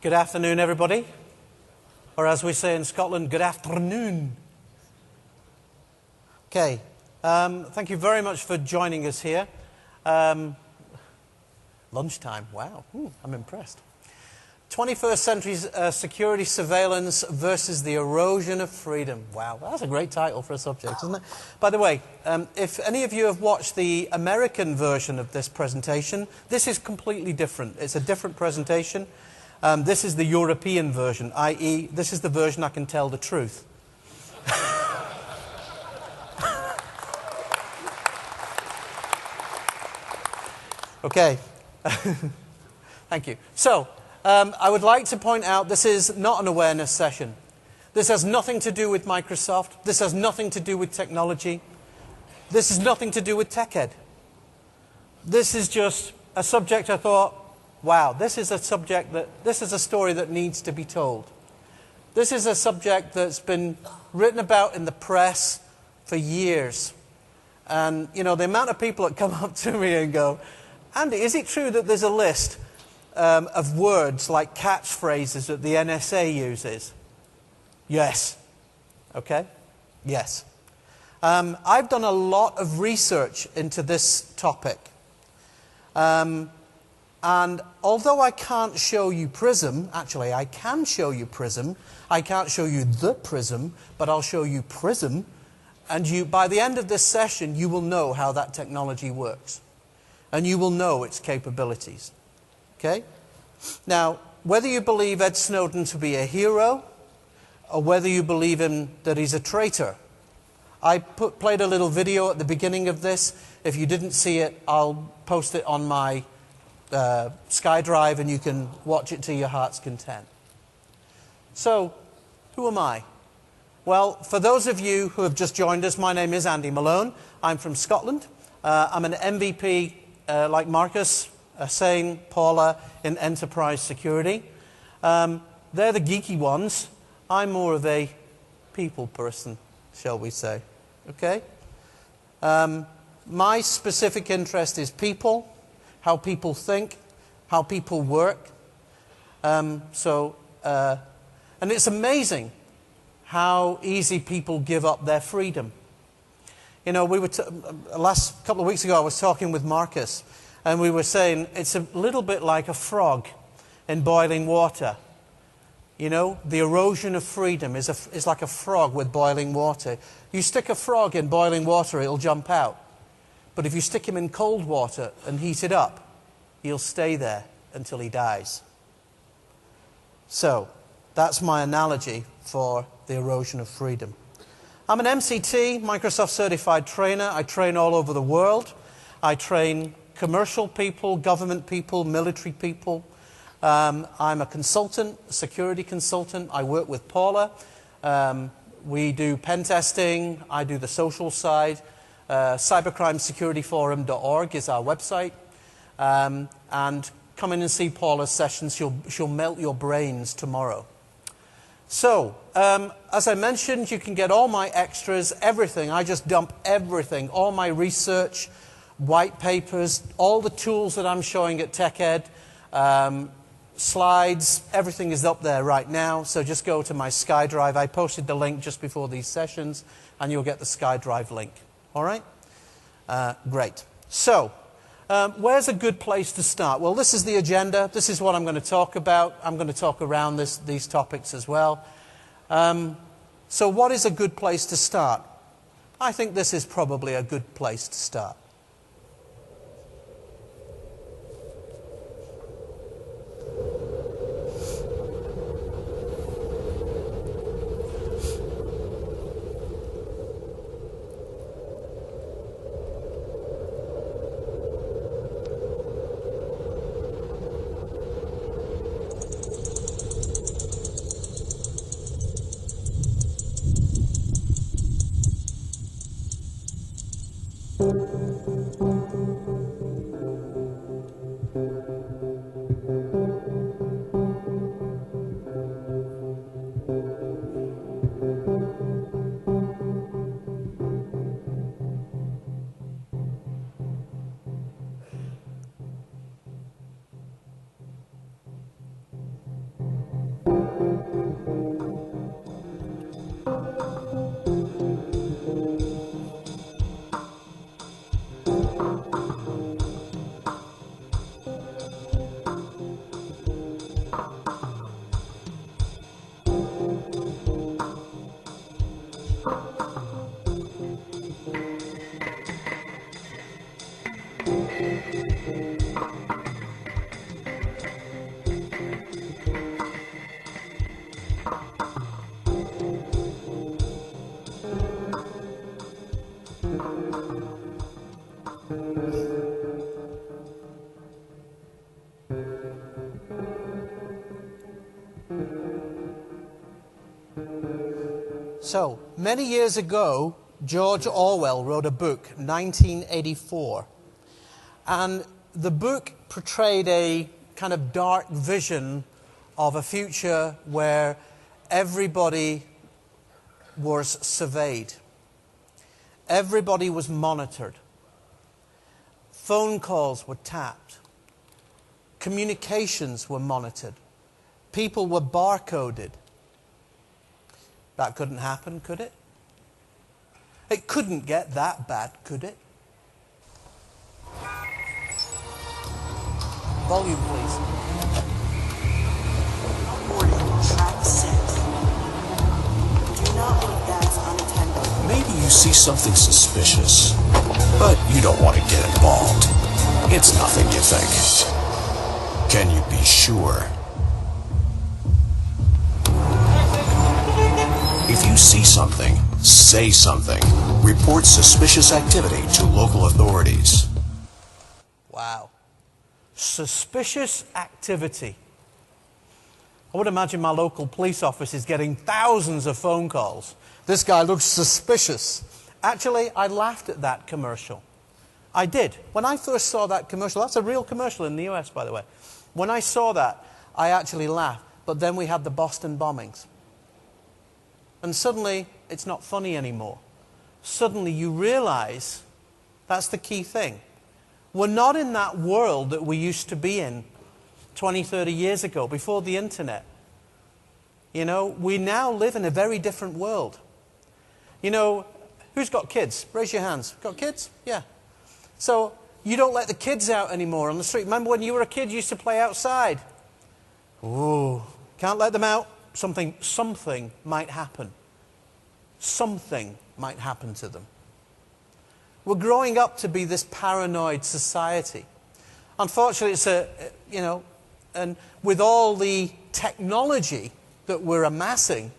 Good afternoon, everybody. Or as we say in Scotland, good afternoon. Okay, thank you very much for joining us here. Lunchtime, wow, I'm impressed. 21st century security surveillance versus the erosion of freedom. Wow, that's a great title for a subject, isn't it? By the way, if any of you have watched the American version of this presentation, this is completely different. It's a different presentation. This is the European version, i.e., this is the version I can tell the truth. Okay. Thank you. So, I would like to point out this is not an awareness session. This has nothing to do with Microsoft. This has nothing to do with technology. This has nothing to do with TechEd. This is just a subject I thought, wow, this is a story that needs to be told. This is a subject that's been written about in the press for years. And, you know, the amount of people that come up to me and go, Andy, is it true that there's a list of words like catchphrases that the NSA uses? Yes. Okay? Yes. I've done a lot of research into this topic. And although I can't show you Prism, actually I can show you Prism. I can't show you the Prism, but I'll show you Prism. And by the end of this session, you will know how that technology works. And you will know its capabilities. Okay? Now, whether you believe Ed Snowden to be a hero, or whether you believe him that he's a traitor, I played a little video at the beginning of this. If you didn't see it, I'll post it on my SkyDrive, and you can watch it to your heart's content. So, who am I? Well, for those of you who have just joined us, my name is Andy Malone. I'm from Scotland. I'm an MVP, like Marcus, Sane, Paula, in enterprise security. They're the geeky ones. I'm more of a people person, shall we say. Okay? My specific interest is people, how people think, how people work. And it's amazing how easy people give up their freedom. You know, last couple of weeks ago I was talking with Marcus, and we were saying it's a little bit like a frog in boiling water. You know, the erosion of freedom is like a frog with boiling water. You stick a frog in boiling water, it'll jump out. But if you stick him in cold water and heat it up, he'll stay there until he dies. So, that's my analogy for the erosion of freedom. I'm an MCT, Microsoft Certified Trainer. I train all over the world. I train commercial people, government people, military people. I'm a consultant, a security consultant. I work with Paula. We do pen testing. I do the social side. Cybercrimesecurityforum.org is our website. And come in and see Paula's sessions. She'll melt your brains tomorrow. So, as I mentioned, you can get all my extras, everything. I just dump everything, all my research, white papers, all the tools that I'm showing at TechEd, slides, everything is up there right now. So just go to my SkyDrive. I posted the link just before these sessions, and you'll get the SkyDrive link. All right? Great. So, where's a good place to start? Well, this is the agenda. This is what I'm going to talk about. I'm going to talk around these topics as well. So what is a good place to start? I think this is probably a good place to start. So, many years ago, George Orwell wrote a book, 1984. And the book portrayed a kind of dark vision of a future where everybody was surveyed. Everybody was monitored. Phone calls were tapped. Communications were monitored. People were barcoded. That couldn't happen, could it? It couldn't get that bad, could it? Volume, please. Warning, track 6. Do not leave bags unattended. Maybe you see something suspicious, but you don't want to get involved. It's nothing, you think. Can you be sure? If you see something, say something. Report suspicious activity to local authorities. Wow. Suspicious activity. I would imagine my local police office is getting thousands of phone calls. This guy looks suspicious. Actually, I laughed at that commercial. I did. When I first saw that commercial, that's a real commercial in the US, by the way. When I saw that, I actually laughed. But then we had the Boston bombings. And suddenly, it's not funny anymore. Suddenly, you realize that's the key thing. We're not in that world that we used to be in 20, 30 years ago, before the internet. You know, we now live in a very different world. You know, who's got kids? Raise your hands. Got kids? Yeah. So, you don't let the kids out anymore on the street. Remember when you were a kid, you used to play outside? Ooh, can't let them out. Something might happen. Something might happen to them. We're growing up to be this paranoid society. Unfortunately, and with all the technology that we're amassing,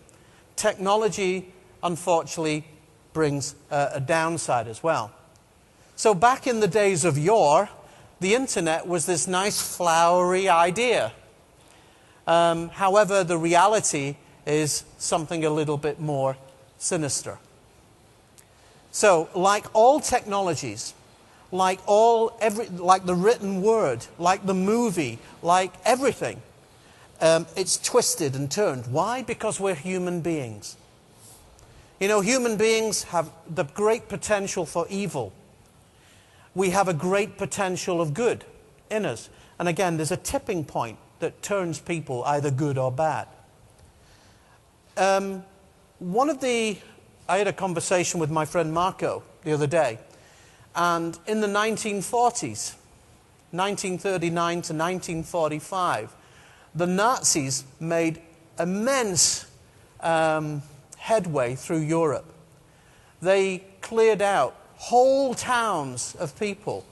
technology, unfortunately, brings a downside as well. So back in the days of yore, the internet was this nice flowery idea. However, the reality is something a little bit more sinister. So, like all technologies, like the written word, like the movie, like everything, it's twisted and turned. Why? Because we're human beings. You know, human beings have the great potential for evil. We have a great potential of good in us. And again, there's a tipping point that turns people either good or bad. I had a conversation with my friend Marco the other day, and in the 1940s, 1939 to 1945, the Nazis made immense headway through Europe. They cleared out whole towns of people,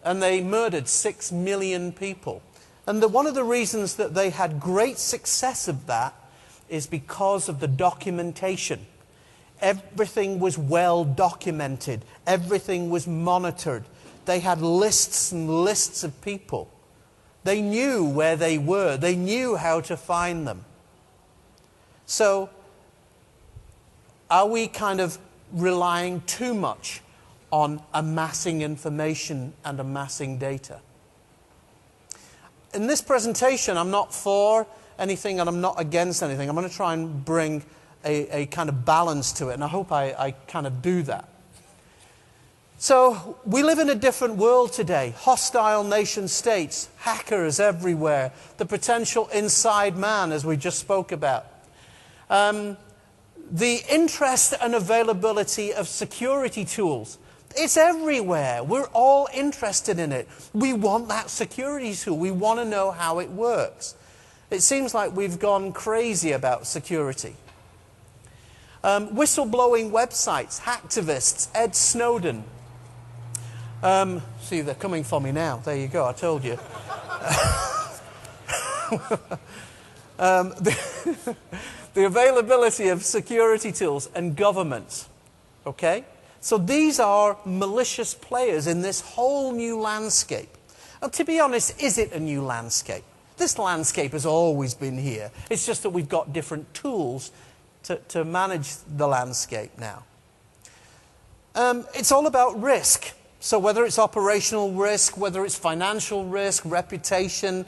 and they murdered 6 million people. And one of the reasons that they had great success of that is because of the documentation. Everything was well documented. Everything was monitored. They had lists and lists of people. They knew where they were. They knew how to find them. So, are we kind of relying too much on amassing information and amassing data? In this presentation, I'm not for anything and I'm not against anything. I'm going to try and bring a kind of balance to it, and I hope I kind of do that. So, we live in a different world today. Hostile nation states, hackers everywhere, the potential inside man, as we just spoke about. The interest and availability of security tools. It's everywhere. We're all interested in it. We want that security tool. We want to know how it works. It seems like we've gone crazy about security. Whistleblowing websites, hacktivists, Ed Snowden. See, they're coming for me now. There you go, I told you. The availability of security tools and governments. Okay? So these are malicious players in this whole new landscape. And to be honest, is it a new landscape? This landscape has always been here. It's just that we've got different tools to manage the landscape now. It's all about risk. So whether it's operational risk, whether it's financial risk, reputation,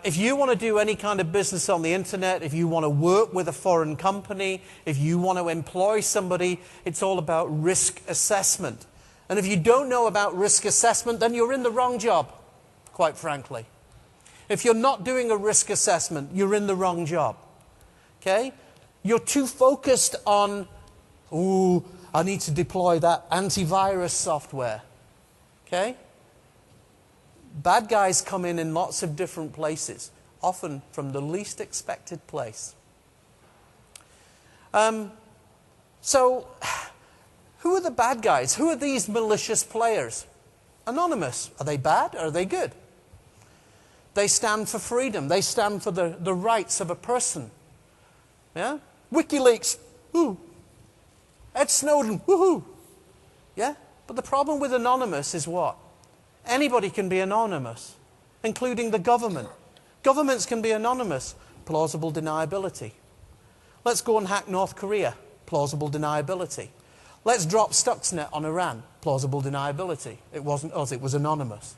if you want to do any kind of business on the internet, if you want to work with a foreign company, if you want to employ somebody, it's all about risk assessment. And if you don't know about risk assessment, then you're in the wrong job, quite frankly. If you're not doing a risk assessment, you're in the wrong job. Okay? You're too focused on, ooh, I need to deploy that antivirus software. Okay? Bad guys come in lots of different places, often from the least expected place. So, who are the bad guys? Who are these malicious players? Anonymous. Are they bad or are they good? They stand for freedom. They stand for the rights of a person. Yeah? WikiLeaks. Ooh. Ed Snowden. Woohoo. Yeah? But the problem with anonymous is what? Anybody can be anonymous, including the government. Governments can be anonymous. Plausible deniability. Let's go and hack North Korea. Plausible deniability. Let's drop Stuxnet on Iran. Plausible deniability. It wasn't us, it was anonymous.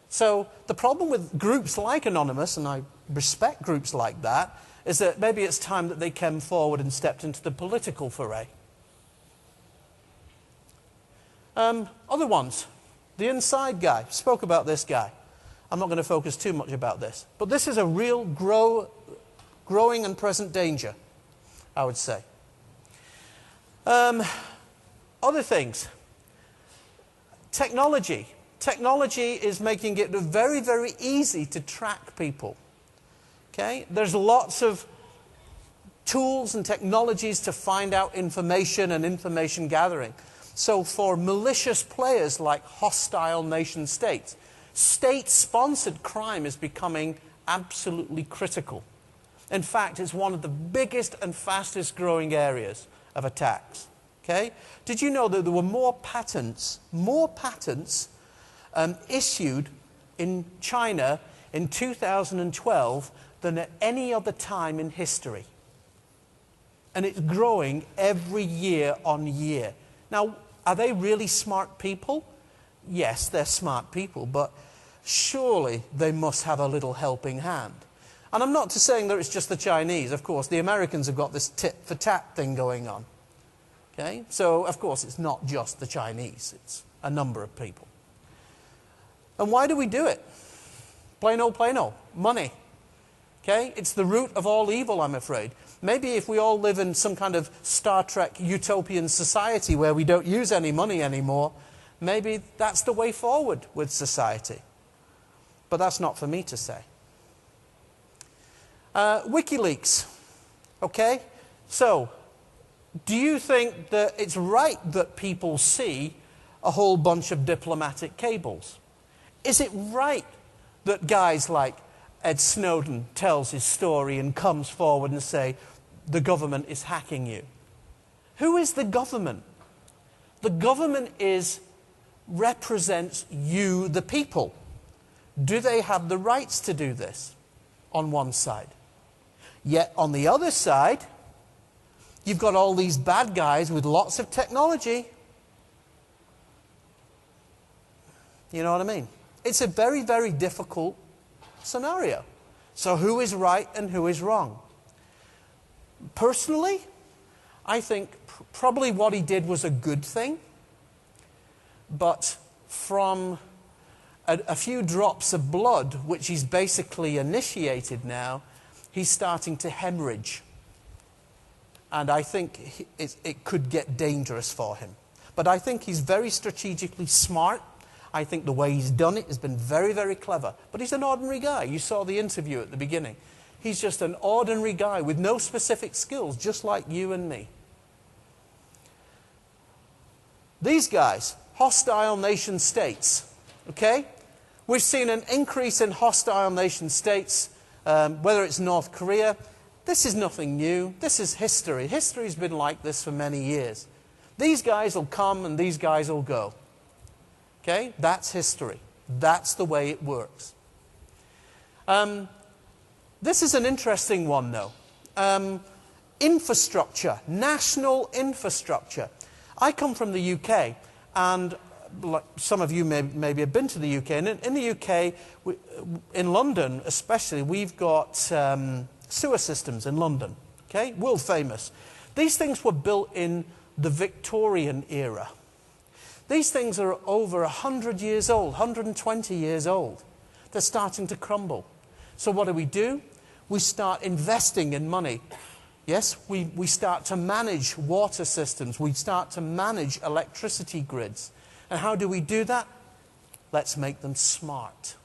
So the problem with groups like Anonymous, and I respect groups like that, is that maybe it's time that they came forward and stepped into the political foray. Other ones. The Inside guy. Spoke about this guy. I'm not going to focus too much about this. But this is a real growing and present danger, I would say. Other things. Technology. Technology is making it very, very easy to track people. Okay? There's lots of tools and technologies to find out information and information gathering. So for malicious players like hostile nation states, state-sponsored crime is becoming absolutely critical. In fact, it's one of the biggest and fastest growing areas of attacks. Okay? Did you know that there were more patents issued in China in 2012 than at any other time in history? And it's growing every year on year. Now, are they really smart people? Yes, they're smart people, but surely they must have a little helping hand. And I'm not saying that it's just the Chinese. Of course, the Americans have got this tit-for-tat thing going on. Okay? So, of course, it's not just the Chinese. It's a number of people. And why do we do it? Plain old. Money. Okay? It's the root of all evil, I'm afraid. Maybe if we all live in some kind of Star Trek utopian society where we don't use any money anymore, maybe that's the way forward with society. But that's not for me to say. WikiLeaks. Okay? So, do you think that it's right that people see a whole bunch of diplomatic cables? Is it right that guys like Ed Snowden tells his story and comes forward and say, the government is hacking you? Who is the government? The government represents you, the people. Do they have the rights to do this? On one side. Yet on the other side, you've got all these bad guys with lots of technology. You know what I mean? It's a very, very difficult scenario. So who is right and who is wrong? Personally, I think probably what he did was a good thing. But from a few drops of blood, which he's basically initiated now, he's starting to hemorrhage. And I think it could get dangerous for him. But I think he's very strategically smart. I think the way he's done it has been very, very clever. But he's an ordinary guy. You saw the interview at the beginning. He's just an ordinary guy with no specific skills, just like you and me. These guys, hostile nation states, okay? We've seen an increase in hostile nation states, whether it's North Korea. This is nothing new. This is history. History's been like this for many years. These guys will come and these guys will go. Okay? That's history. That's the way it works. This is an interesting one, though. Infrastructure, national infrastructure. I come from the UK, and like some of you maybe have been to the UK. And in the UK, in London especially, we've got sewer systems in London. Okay, world famous. These things were built in the Victorian era. These things are over 100 years old, 120 years old. They're starting to crumble. So what do? We start investing in money. Yes, we start to manage water systems. We start to manage electricity grids. And how do we do that? Let's make them smart.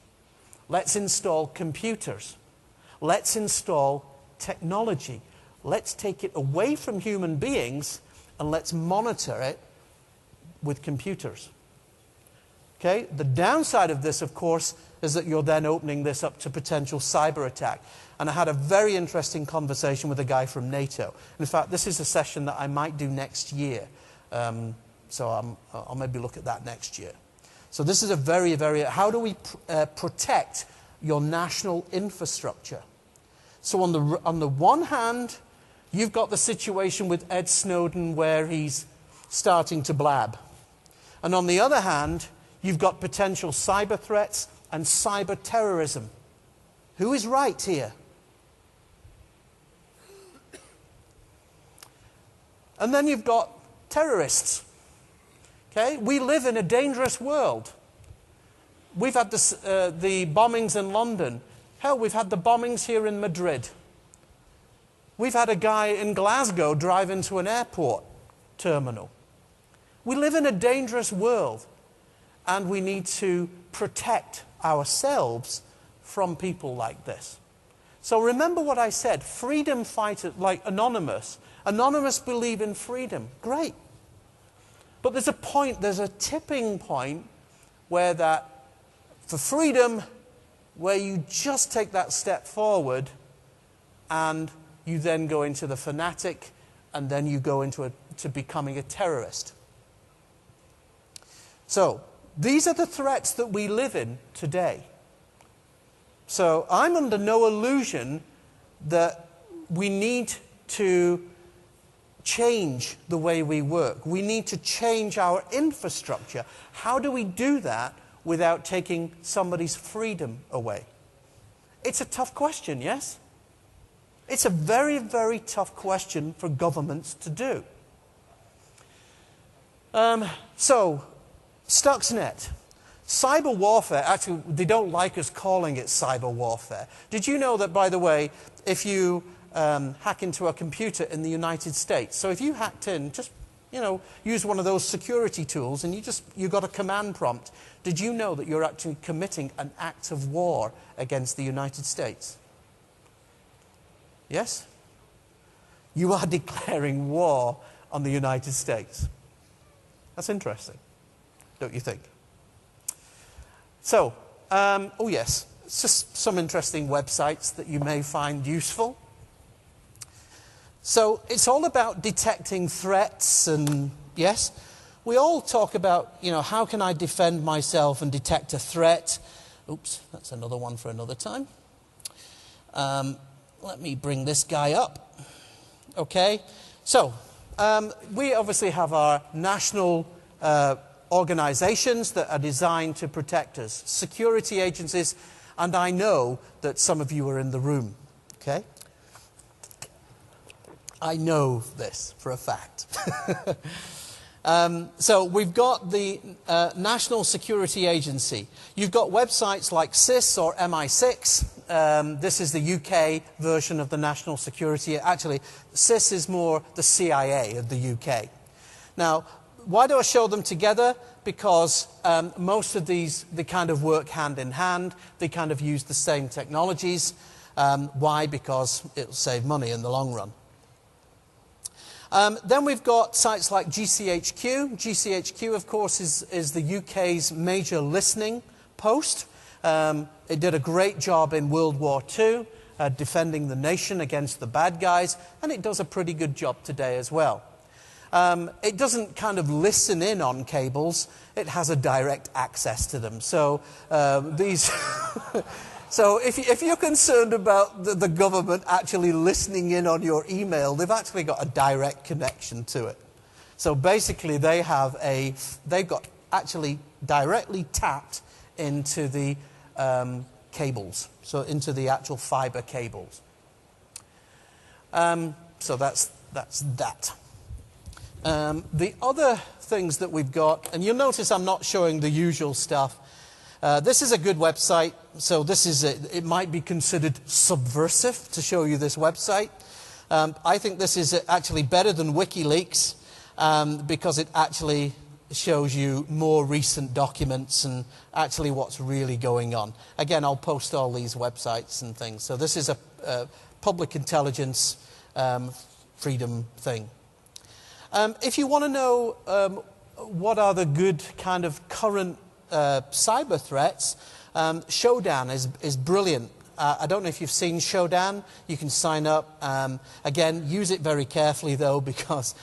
Let's install computers. Let's install technology. Let's take it away from human beings and let's monitor it with computers. Okay? The downside of this, of course, is that you're then opening this up to potential cyber attack. And I had a very interesting conversation with a guy from NATO. In fact, this is a session that I might do next year. So I'll maybe look at that next year. So this is a very, very... How do we protect your national infrastructure? So on the one hand, you've got the situation with Ed Snowden where he's starting to blab. And on the other hand, you've got potential cyber threats and cyber terrorism. Who is right here? And then you've got terrorists. Okay? We live in a dangerous world. We've had the bombings in London. Hell, we've had the bombings here in Madrid. We've had a guy in Glasgow drive into an airport terminal. We live in a dangerous world, and we need to protect ourselves from people like this. So remember what I said, freedom fighters like Anonymous. Anonymous believe in freedom. Great. But there's a point, there's a tipping point where for freedom, where you just take that step forward and you then go into the fanatic and then you go into to becoming a terrorist. So, these are the threats that we live in today. So, I'm under no illusion that we need to change the way we work. We need to change our infrastructure. How do we do that without taking somebody's freedom away? It's a tough question, yes? It's a very, very tough question for governments to do. So, Stuxnet. Cyber warfare, actually, they don't like us calling it cyber warfare. Did you know that, by the way, if you hack into a computer in the United States, so if you hacked in, just, use one of those security tools and you got a command prompt, did you know that you're actually committing an act of war against the United States? Yes? You are declaring war on the United States. That's interesting, don't you think? So, oh yes, it's just some interesting websites that you may find useful. So, it's all about detecting threats and, yes, we all talk about, how can I defend myself and detect a threat? Oops, that's another one for another time. Let me bring this guy up. Okay, so we obviously have our national organizations that are designed to protect us, security agencies, and I know that some of you are in the room, okay? I know this for a fact. So we've got the National Security Agency. You've got websites like SIS or MI6. This is the UK version of the National Security. Actually, SIS is more the CIA of the UK. Now, why do I show them together? Because most of these, they kind of work hand in hand. They kind of use the same technologies. Why? Because it'll save money in the long run. Then we've got sites like GCHQ. GCHQ, of course, is the UK's major listening post. It did a great job in World War II, defending the nation against the bad guys, and it does a pretty good job today as well. It doesn't kind of listen in on cables. It has a direct access to them. So these... So if you're concerned about the government actually listening in on your email, they've actually got a direct connection to it. So basically they've got actually directly tapped into the cables, so into the actual fiber cables. So that's that. The other things that we've got, and you'll notice I'm not showing the usual stuff. This is a good website, so it might be considered subversive to show you this website. I think this is actually better than WikiLeaks because it actually shows you more recent documents and actually what's really going on. Again, I'll post all these websites and things. So this is a public intelligence freedom thing. If you want to know what are the good kind of current cyber threats, Shodan is brilliant. I don't know if you've seen Shodan. You can sign up. Again, use it very carefully though, because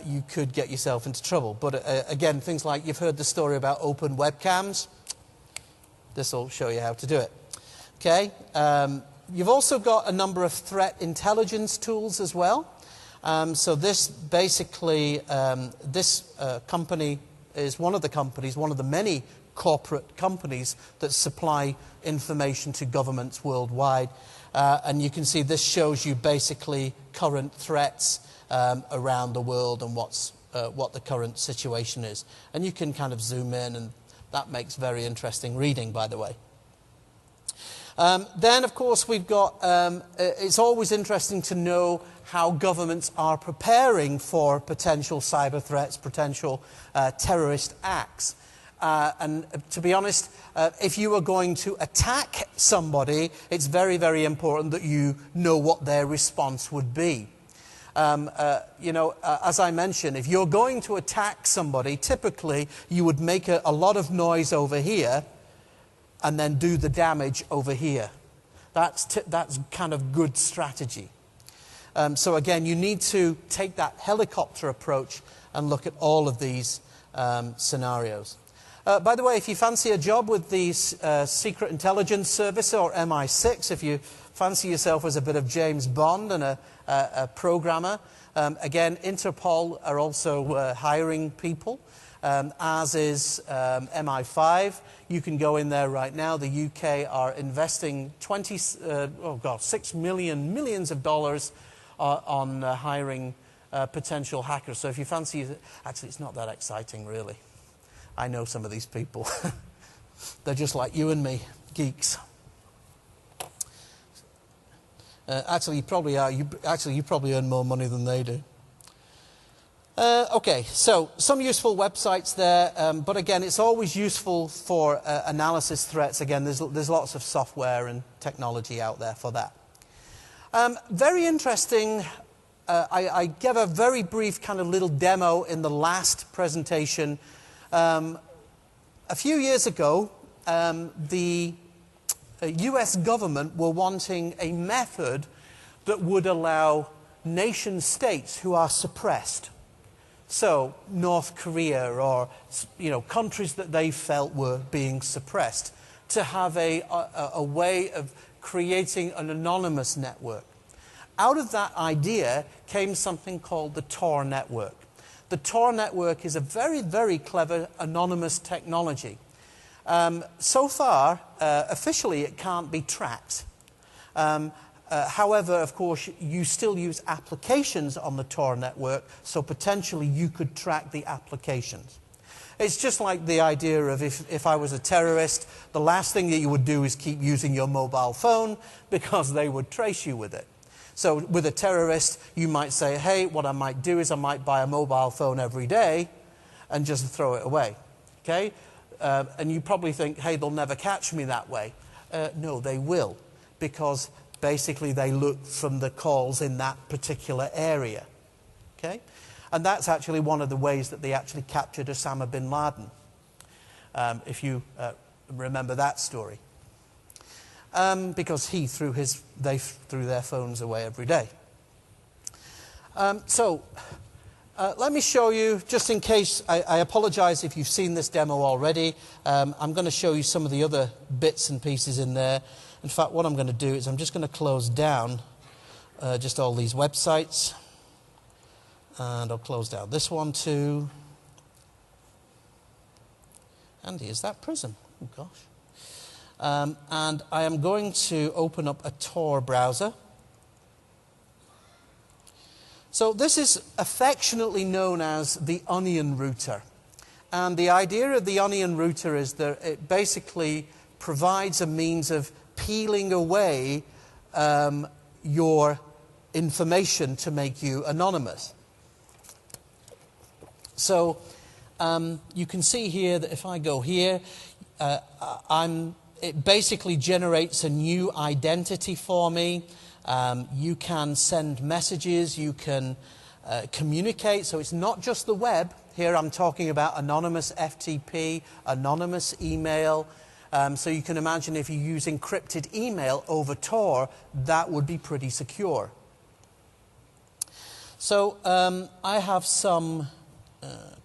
you could get yourself into trouble. But again, things like you've heard the story about open webcams. This will show you how to do it. Okay. You've also got a number of threat intelligence tools as well. So this basically, this company is one of the many corporate companies that supply information to governments worldwide. And you can see this shows you basically current threats around the world and what the current situation is. And you can kind of zoom in, and that makes very interesting reading, by the way. Then, of course, we've got, it's always interesting to know how governments are preparing for potential cyber threats, potential terrorist acts. And to be honest, if you are going to attack somebody, it's very, very important that you know what their response would be. As I mentioned, if you're going to attack somebody, typically you would make a lot of noise over here and then do the damage over here. That's kind of good strategy. So again, you need to take that helicopter approach and look at all of these scenarios. By the way, if you fancy a job with the Secret Intelligence Service or MI6, if you fancy yourself as a bit of James Bond and a programmer, again, Interpol are also hiring people, as is MI5. You can go in there right now. The UK are investing $6 millions of dollars on hiring potential hackers. So if you fancy, actually, it's not that exciting, really. I know some of these people. They're just like you and me, geeks. Actually, you probably are. You probably earn more money than they do. Okay, so some useful websites there, but again, it's always useful for analysis threats. Again, there's lots of software and technology out there for that. Very interesting. I gave a very brief kind of little demo in the last presentation. A few years ago, the US government were wanting a method that would allow nation states who are suppressed, so North Korea or countries that they felt were being suppressed, to have a way of creating an anonymous network. Out of that idea came something called the Tor network. The Tor network is a very, very clever anonymous technology. So far, officially, it can't be tracked. However, of course, you still use applications on the Tor network, so potentially you could track the applications. It's just like the idea of if I was a terrorist, the last thing that you would do is keep using your mobile phone because they would trace you with it. So with a terrorist, you might say, hey, what I might do is I might buy a mobile phone every day and just throw it away. Okay? And you probably think, hey, they'll never catch me that way. No, they will, because basically they look from the calls in that particular area. Okay? And that's actually one of the ways that they actually captured Osama bin Laden, if you remember that story. Because they threw their phones away every day. Let me show you, just in case, I apologize if you've seen this demo already. I'm going to show you some of the other bits and pieces in there. In fact, what I'm going to do is I'm just going to close down just all these websites. And I'll close down this one too. And here's that prism. Oh, gosh. And I am going to open up a Tor browser. So this is affectionately known as the onion router. And the idea of the onion router is that it basically provides a means of peeling away your information to make you anonymous. So you can see here that if I go here, it basically generates a new identity for me. You can send messages, you can communicate. So it's not just the web. Here I'm talking about anonymous FTP, anonymous email. So you can imagine if you use encrypted email over Tor, that would be pretty secure. So I have some,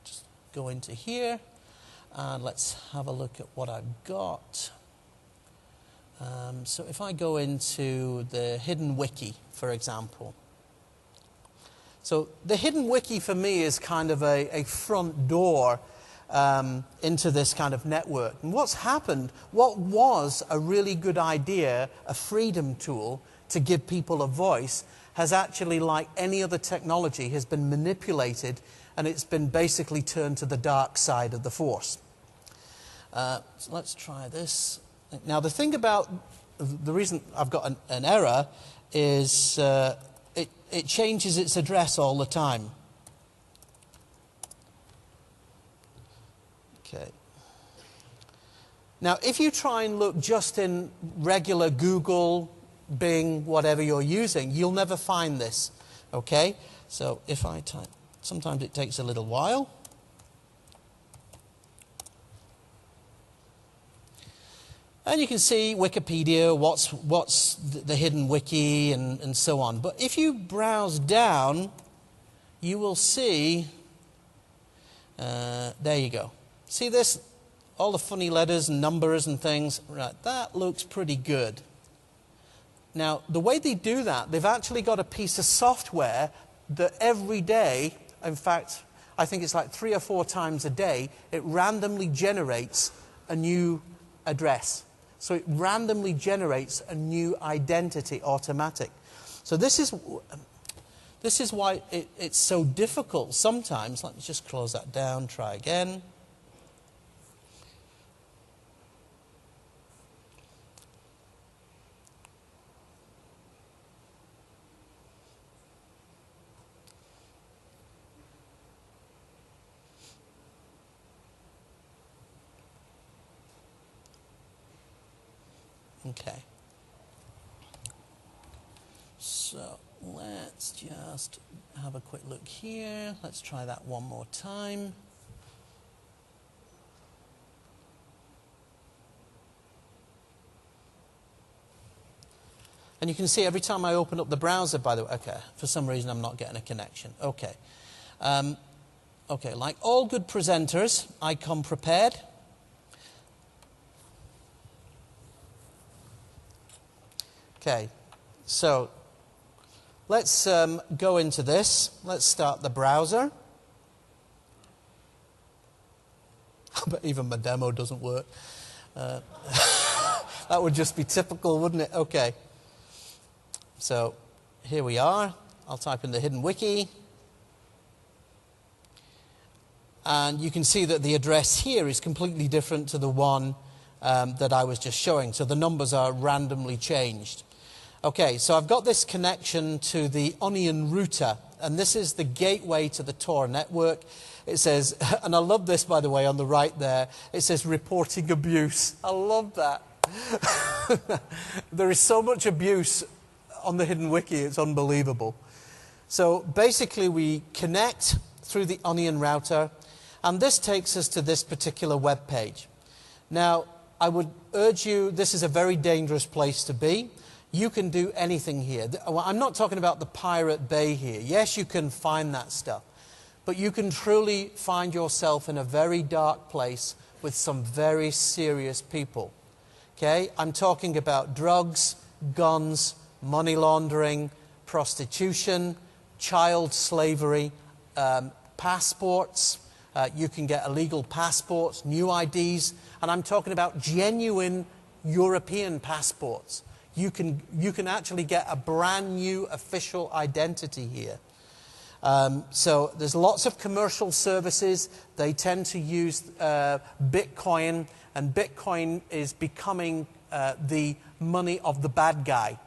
just go into here, and let's have a look at what I've got. So if I go into the hidden wiki, for example. So the hidden wiki for me is kind of a front door into this kind of network. And what's happened, what was a really good idea, a freedom tool to give people a voice, has actually, like any other technology, has been manipulated, and it's been basically turned to the dark side of the force. So let's try this. Now, the thing about the reason I've got an error is it changes its address all the time. Okay. Now, if you try and look just in regular Google, Bing, whatever you're using, you'll never find this. Okay? So if I type, sometimes it takes a little while. And you can see Wikipedia, what's the hidden wiki, and so on. But if you browse down, you will see, there you go. See this? All the funny letters and numbers and things. Right, that looks pretty good. Now, the way they do that, they've actually got a piece of software that every day, in fact, I think it's like 3 or 4 times a day, it randomly generates a new address. So it randomly generates a new identity automatic. So this is why it's so difficult sometimes. Let me just close that down, try again. Okay. So let's just have a quick look here. Let's try that one more time. And you can see every time I open up the browser, by the way, okay, for some reason I'm not getting a connection. Okay. Okay, like all good presenters, I come prepared. Okay, so let's go into this. Let's start the browser. But even my demo doesn't work. That would just be typical, wouldn't it? Okay. So here we are. I'll type in the hidden wiki. And you can see that the address here is completely different to the one that I was just showing. So the numbers are randomly changed. Okay, so I've got this connection to the onion router, and this is the gateway to the Tor network. It says, and I love this, by the way, on the right there, it says reporting abuse. I love that. There is so much abuse on the hidden wiki, it's unbelievable. So basically we connect through the Onion router, and this takes us to this particular web page. Now, I would urge you, this is a very dangerous place to be. You can do anything here. I'm not talking about the Pirate Bay here. Yes, you can find that stuff. But you can truly find yourself in a very dark place with some very serious people. Okay? I'm talking about drugs, guns, money laundering, prostitution, child slavery, passports. You can get illegal passports, new IDs, and I'm talking about genuine European passports. You can actually get a brand new official identity here. So there's lots of commercial services. They tend to use Bitcoin, and Bitcoin is becoming the money of the bad guy.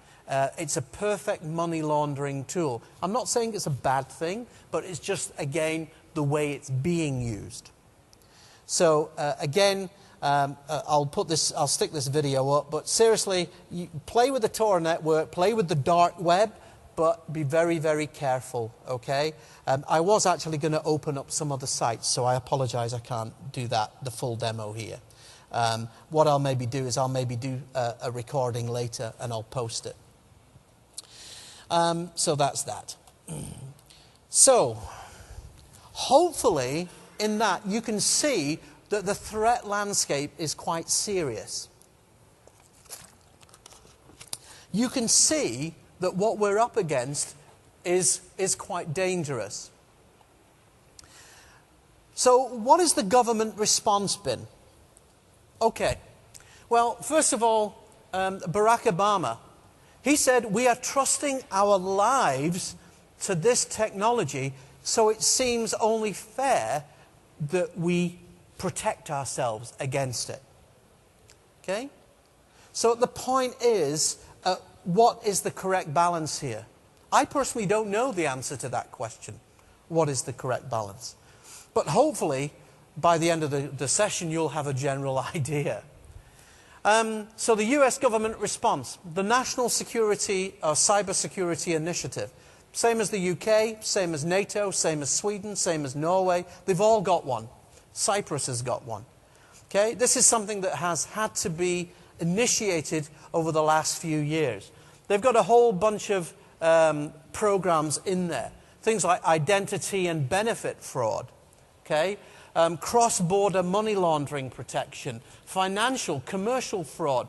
It's a perfect money laundering tool. I'm not saying it's a bad thing, but it's just, again, the way it's being used. So again, I'll stick this video up, but seriously, you play with the Tor network, play with the dark web, but be very, very careful, okay? I was actually going to open up some other sites, so I apologize I can't do that, the full demo here. What I'll maybe do is I'll maybe do a recording later and I'll post it. So that's that. So, hopefully, in that you can see that the threat landscape is quite serious. You can see that what we're up against is quite dangerous. So, what has the government response been? Okay. Well, first of all, Barack Obama, he said, we are trusting our lives to this technology, so it seems only fair that we protect ourselves against it. Okay? So the point is, what is the correct balance here? I personally don't know the answer to that question. What is the correct balance? But hopefully, by the end of the session, you'll have a general idea. So the US government response, the National Security or Cybersecurity Initiative, same as the UK, same as NATO, same as Sweden, same as Norway, they've all got one. Cyprus has got one. Okay? This is something that has had to be initiated over the last few years. They've got a whole bunch of programs in there. Things like identity and benefit fraud. Okay? Cross-border money laundering protection, financial, commercial fraud,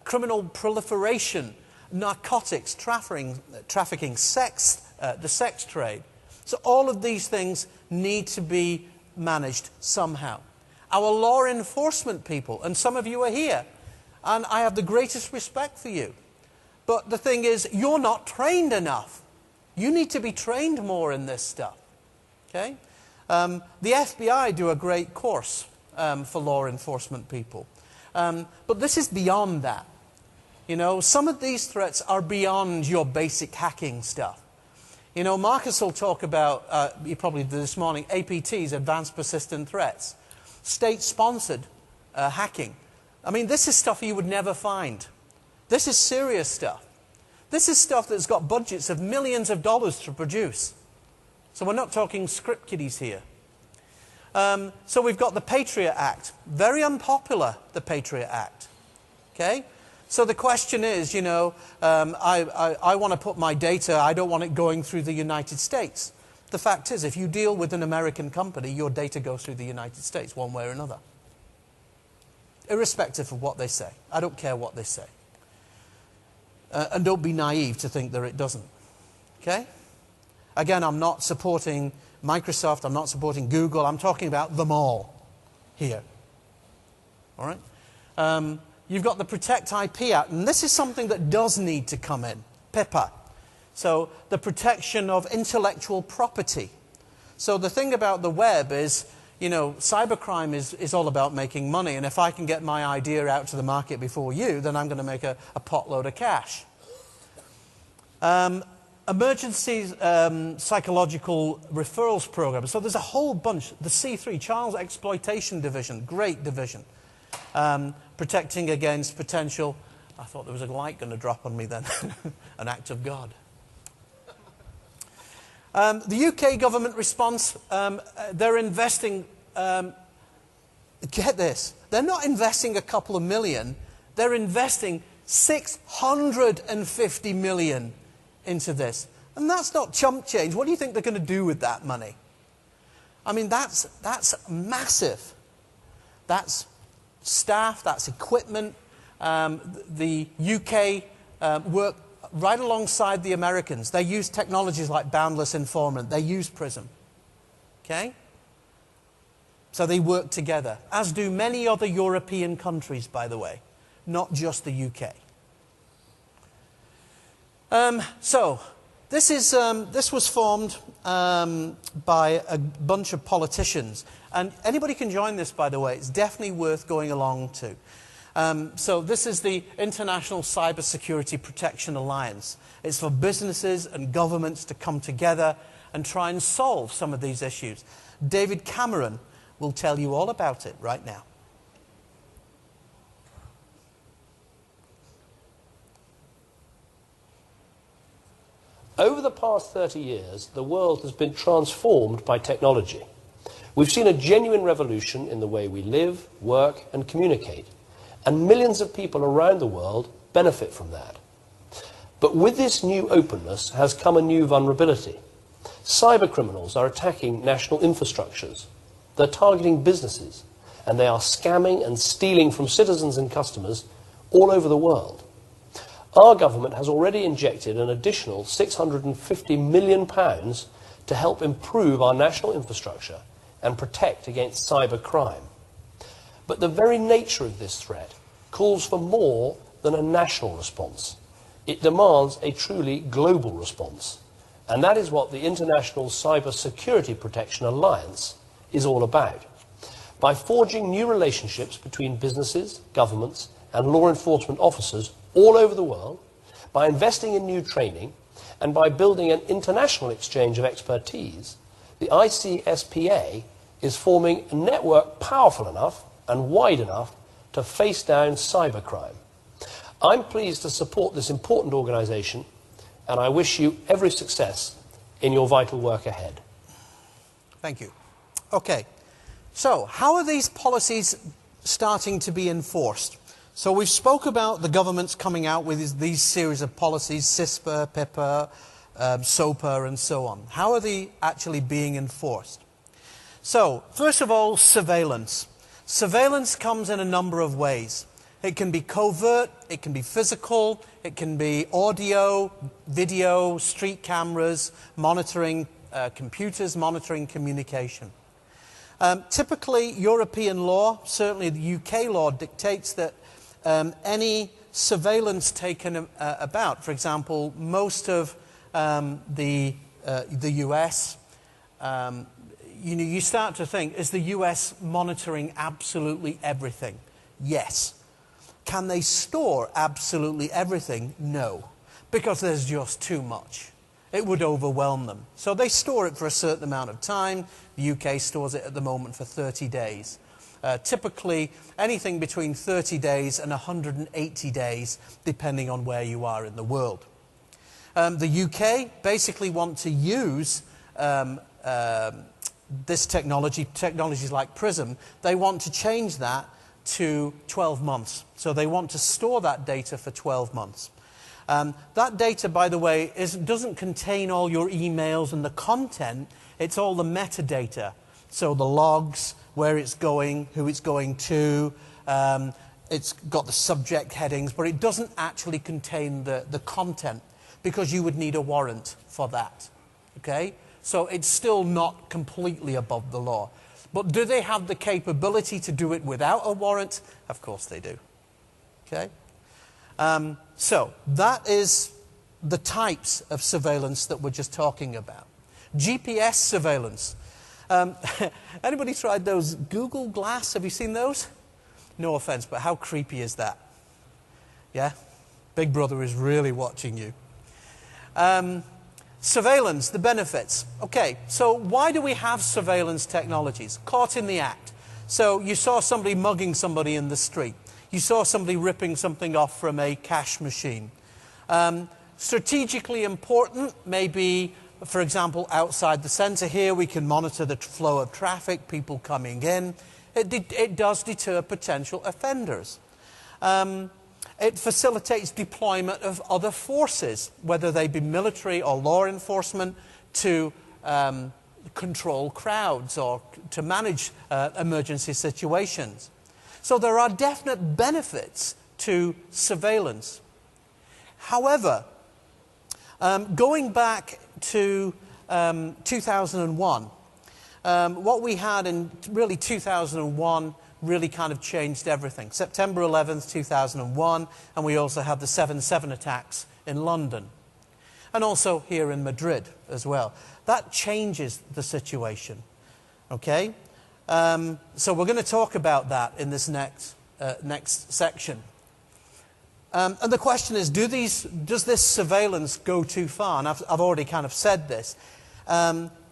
criminal proliferation, narcotics, trafficking, sex, the sex trade. So all of these things need to be managed somehow. Our law enforcement people, and some of you are here, and I have the greatest respect for you. But the thing is, you're not trained enough. You need to be trained more in this stuff. Okay? The FBI do a great course for law enforcement people. But this is beyond that. You know, some of these threats are beyond your basic hacking stuff. You know, Marcus will talk about, you probably did this morning, APTs, Advanced Persistent Threats. State-sponsored hacking. I mean, this is stuff you would never find. This is serious stuff. This is stuff that's got budgets of millions of dollars to produce. So we're not talking script kiddies here. So we've got the Patriot Act. Very unpopular, the Patriot Act. Okay? So the question is, you know, I want to put my data, I don't want it going through the United States. The fact is, if you deal with an American company, your data goes through the United States one way or another. Irrespective of what they say. I don't care what they say. And don't be naive to think that it doesn't. Okay? Again, I'm not supporting Microsoft, I'm not supporting Google, I'm talking about them all here. All right? You've got the Protect IP Act, and this is something that does need to come in, PIPA. So the protection of intellectual property. So the thing about the web is, you know, cybercrime is all about making money, and if I can get my idea out to the market before you, then I'm going to make a potload of cash. Emergency psychological referrals program. So there's a whole bunch. The C3, Child Exploitation Division, great division. Protecting against potential, I thought there was a light going to drop on me then, an act of God. The UK government response, they're investing, get this, they're not investing a couple of million, they're investing 650 million into this. And that's not chump change. What do you think they're going to do with that money? I mean, that's massive. That's staff, that's equipment. The UK work right alongside the Americans. They use technologies like boundless informant. They use PRISM. Okay? So they work together, as do many other European countries, by the way, not just the UK. So this was formed by a bunch of politicians. And anybody can join this, by the way. It's definitely worth going along to. So this is the International Cybersecurity Protection Alliance. It's for businesses and governments to come together and try and solve some of these issues. David Cameron will tell you all about it right now. Over the past 30 years, the world has been transformed by technology. We've seen a genuine revolution in the way we live, work, and communicate. And millions of people around the world benefit from that. But with this new openness has come a new vulnerability. Cybercriminals are attacking national infrastructures. They're targeting businesses. And they are scamming and stealing from citizens and customers all over the world. Our government has already injected an additional £650 million to help improve our national infrastructure and protect against cyber crime. But the very nature of this threat calls for more than a national response. It demands a truly global response. And that is what the International Cyber Security Protection Alliance is all about. By forging new relationships between businesses, governments, and law enforcement officers all over the world, by investing in new training, and by building an international exchange of expertise, the ICSPA is forming a network powerful enough and wide enough to face down cybercrime. I'm pleased to support this important organisation, and I wish you every success in your vital work ahead. Thank you. Okay, so how are these policies starting to be enforced? So we've spoke about the governments coming out with these series of policies, CISPA, PIPA, SOPA, and so on. How are they actually being enforced? So, first of all, surveillance. Surveillance comes in a number of ways. It can be covert, it can be physical, it can be audio, video, street cameras, monitoring computers, monitoring communication. Typically, European law, certainly the UK law, dictates that any surveillance taken about, for example, most of the US, you start to think, is the US monitoring absolutely everything? Yes. Can they store absolutely everything? No, because there's just too much. It would overwhelm them. So they store it for a certain amount of time. The UK stores it at the moment for 30 days. Typically, anything between 30 days and 180 days, depending on where you are in the world. The UK basically want to use this technologies like PRISM. They want to change that to 12 months. So they want to store that data for 12 months. That data, by the way, doesn't contain all your emails and the content. It's all the metadata. So the logs, where it's going, who it's going to. It's got the subject headings, but it doesn't actually contain the content because you would need a warrant for that. Okay? So it's still not completely above the law. But do they have the capability to do it without a warrant? Of course they do. Okay? So that is the types of surveillance that we're just talking about. GPS surveillance. Anybody tried those Google Glass? Have you seen those? No offense, but how creepy is that? Yeah? Big Brother is really watching you. Surveillance, the benefits. Okay, so why do we have surveillance technologies? Caught in the act. So you saw somebody mugging somebody in the street. You saw somebody ripping something off from a cash machine. Strategically important, maybe for example, outside the centre here, we can monitor the flow of traffic, people coming in. It does deter potential offenders. It facilitates deployment of other forces, whether they be military or law enforcement, to control crowds or to manage emergency situations. So there are definite benefits to surveillance. However, going back to 2001, what we had in really 2001 really kind of changed everything. September 11th, 2001, and we also had the 7/7 attacks in London. And also here in Madrid as well. That changes the situation, okay? So we're going to talk about that in this next section. And the question is, does this surveillance go too far? And I've already kind of said this.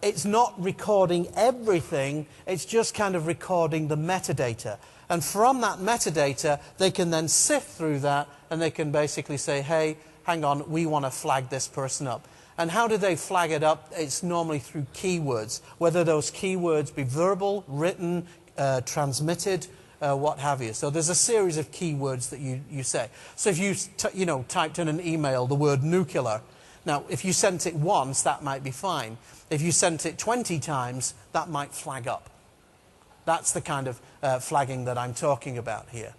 It's not recording everything, it's just kind of recording the metadata. And from that metadata, they can then sift through that, and they can basically say, hey, hang on, we want to flag this person up. And how do they flag it up? It's normally through keywords, whether those keywords be verbal, written, transmitted, what have you. So there's a series of keywords that you say. So if you typed in an email the word nuclear, now if you sent it once, that might be fine. If you sent it 20 times, that might flag up. That's the kind of flagging that I'm talking about here.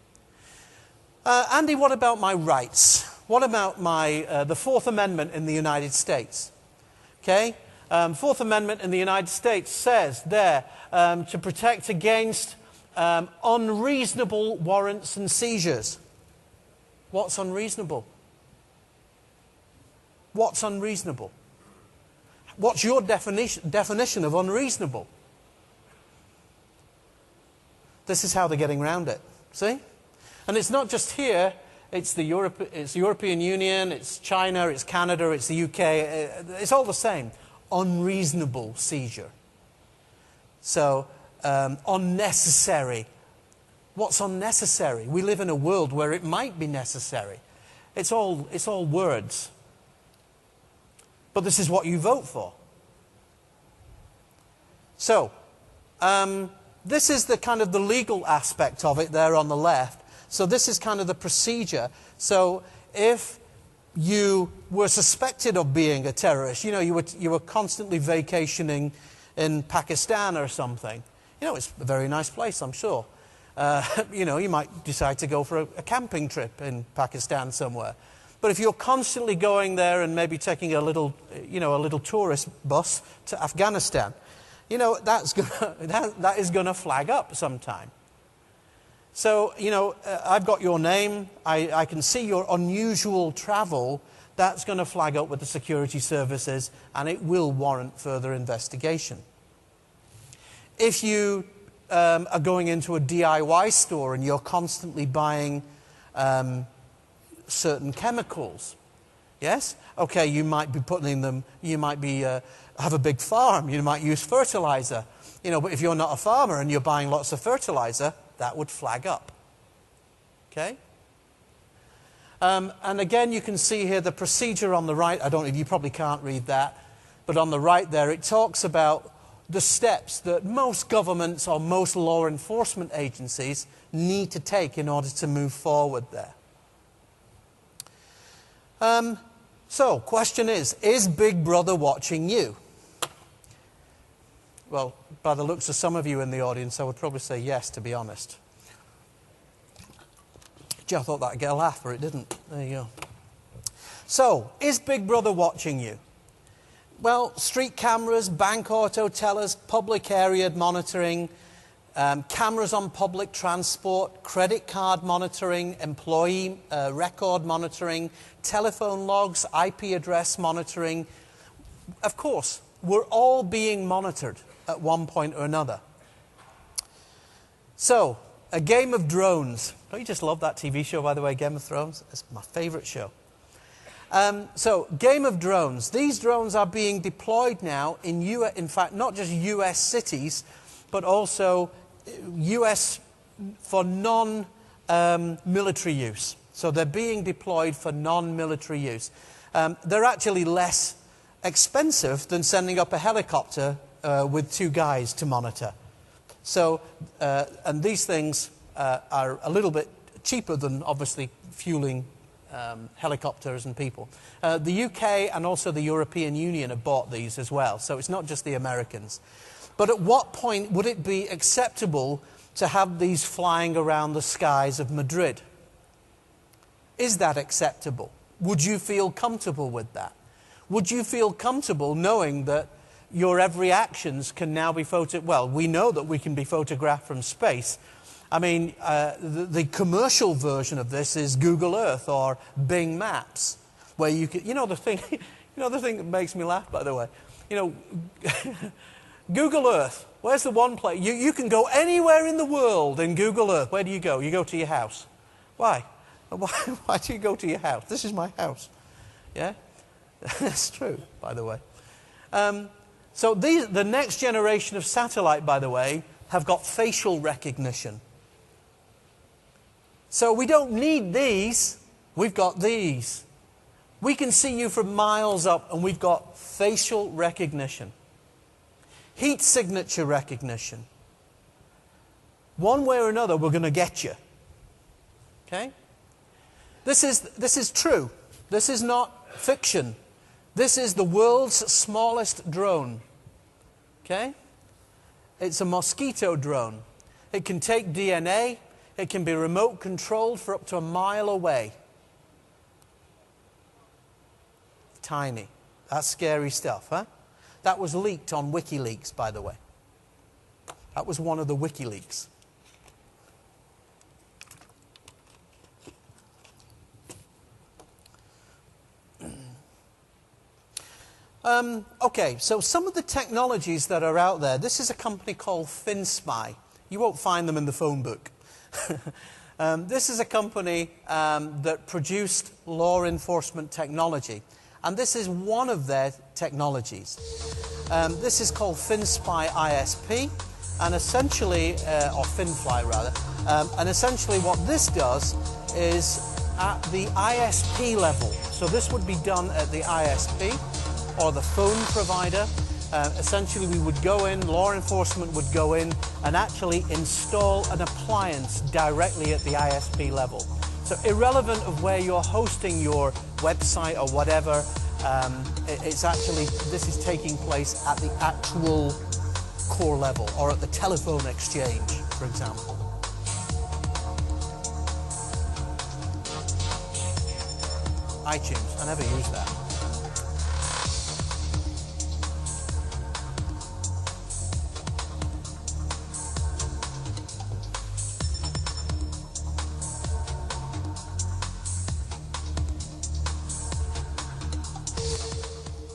Andy, what about my rights? What about the Fourth Amendment in the United States? Okay, Fourth Amendment in the United States says there to protect against unreasonable warrants and seizures. What's unreasonable? What's unreasonable? What's your definition of unreasonable? This is how they're getting around it. See? And it's not just here. It's the European Union, it's China, it's Canada, it's the UK. It's all the same. Unreasonable seizure. So, unnecessary. What's unnecessary? We live in a world where it might be necessary. It's all words. But this is what you vote for. So, this is the kind of the legal aspect of it there on the left. So this is kind of the procedure. So if you were suspected of being a terrorist, you were constantly vacationing in Pakistan or something. It's a very nice place, I'm sure. You might decide to go for a camping trip in Pakistan somewhere. But if you're constantly going there and maybe taking a little tourist bus to Afghanistan, that is going to flag up sometime. So, I've got your name, I can see your unusual travel, that's going to flag up with the security services, and it will warrant further investigation. If you are going into a DIY store and you're constantly buying certain chemicals, yes? Okay, you might be putting them, you might be have a big farm, you might use fertilizer, but if you're not a farmer and you're buying lots of fertilizer, that would flag up. Okay? And again, you can see here the procedure on the right. You probably can't read that. But on the right there, it talks about the steps that most governments or most law enforcement agencies need to take in order to move forward there. So, question is Big Brother watching you? Well, by the looks of some of you in the audience, I would probably say yes, to be honest. Gee, I thought that'd get a laugh, but it didn't. There you go. So, is Big Brother watching you? Well, street cameras, bank auto tellers, public area monitoring, cameras on public transport, credit card monitoring, employee record monitoring, telephone logs, IP address monitoring. Of course, we're all being monitored at one point or another. So, a Game of Drones. Don't you just love that TV show, by the way, Game of Thrones? It's my favorite show. So, Game of Drones. These drones are being deployed now in fact, not just US cities, but also US for non-military use. So they're being deployed for non-military use. They're actually less expensive than sending up a helicopter with 2 guys to monitor. So, and these things are a little bit cheaper than, obviously, fueling helicopters and people. The UK and also the European Union have bought these as well, so it's not just the Americans. But at what point would it be acceptable to have these flying around the skies of Madrid? Is that acceptable? Would you feel comfortable with that? Would you feel comfortable knowing that your every actions can now be well, we know that we can be photographed from space. I mean, the commercial version of this is Google Earth or Bing Maps, where you can, the thing that makes me laugh, by the way, Google Earth, where's the one place? You can go anywhere in the world in Google Earth. Where do you go? You go to your house. Why? Why do you go to your house? This is my house. Yeah? That's true, by the way. So the next generation of satellite, by the way, have got facial recognition. So we don't need these. We've got these. We can see you from miles up, and we've got facial recognition. Heat signature recognition. One way or another, we're going to get you. Okay? This is true. This is not fiction. This is the world's smallest drone. Okay? It's a mosquito drone. It can take DNA. It can be remote controlled for up to a mile away. Tiny. That's scary stuff, huh? That was leaked on WikiLeaks, by the way. That was one of the WikiLeaks. Okay, so some of the technologies that are out there, this is a company called FinSpy. You won't find them in the phone book. This is a company that produced law enforcement technology. And this is one of their technologies. This is called FinSpy ISP, and essentially, or FinFly rather, and essentially what this does is at the ISP level. So this would be done at the ISP, or the phone provider. Essentially, we would go in, law enforcement would go in and actually install an appliance directly at the ISP level. So irrelevant of where you're hosting your website or whatever, it's actually, this is taking place at the actual core level, or at the telephone exchange, for example. iTunes, I never use that.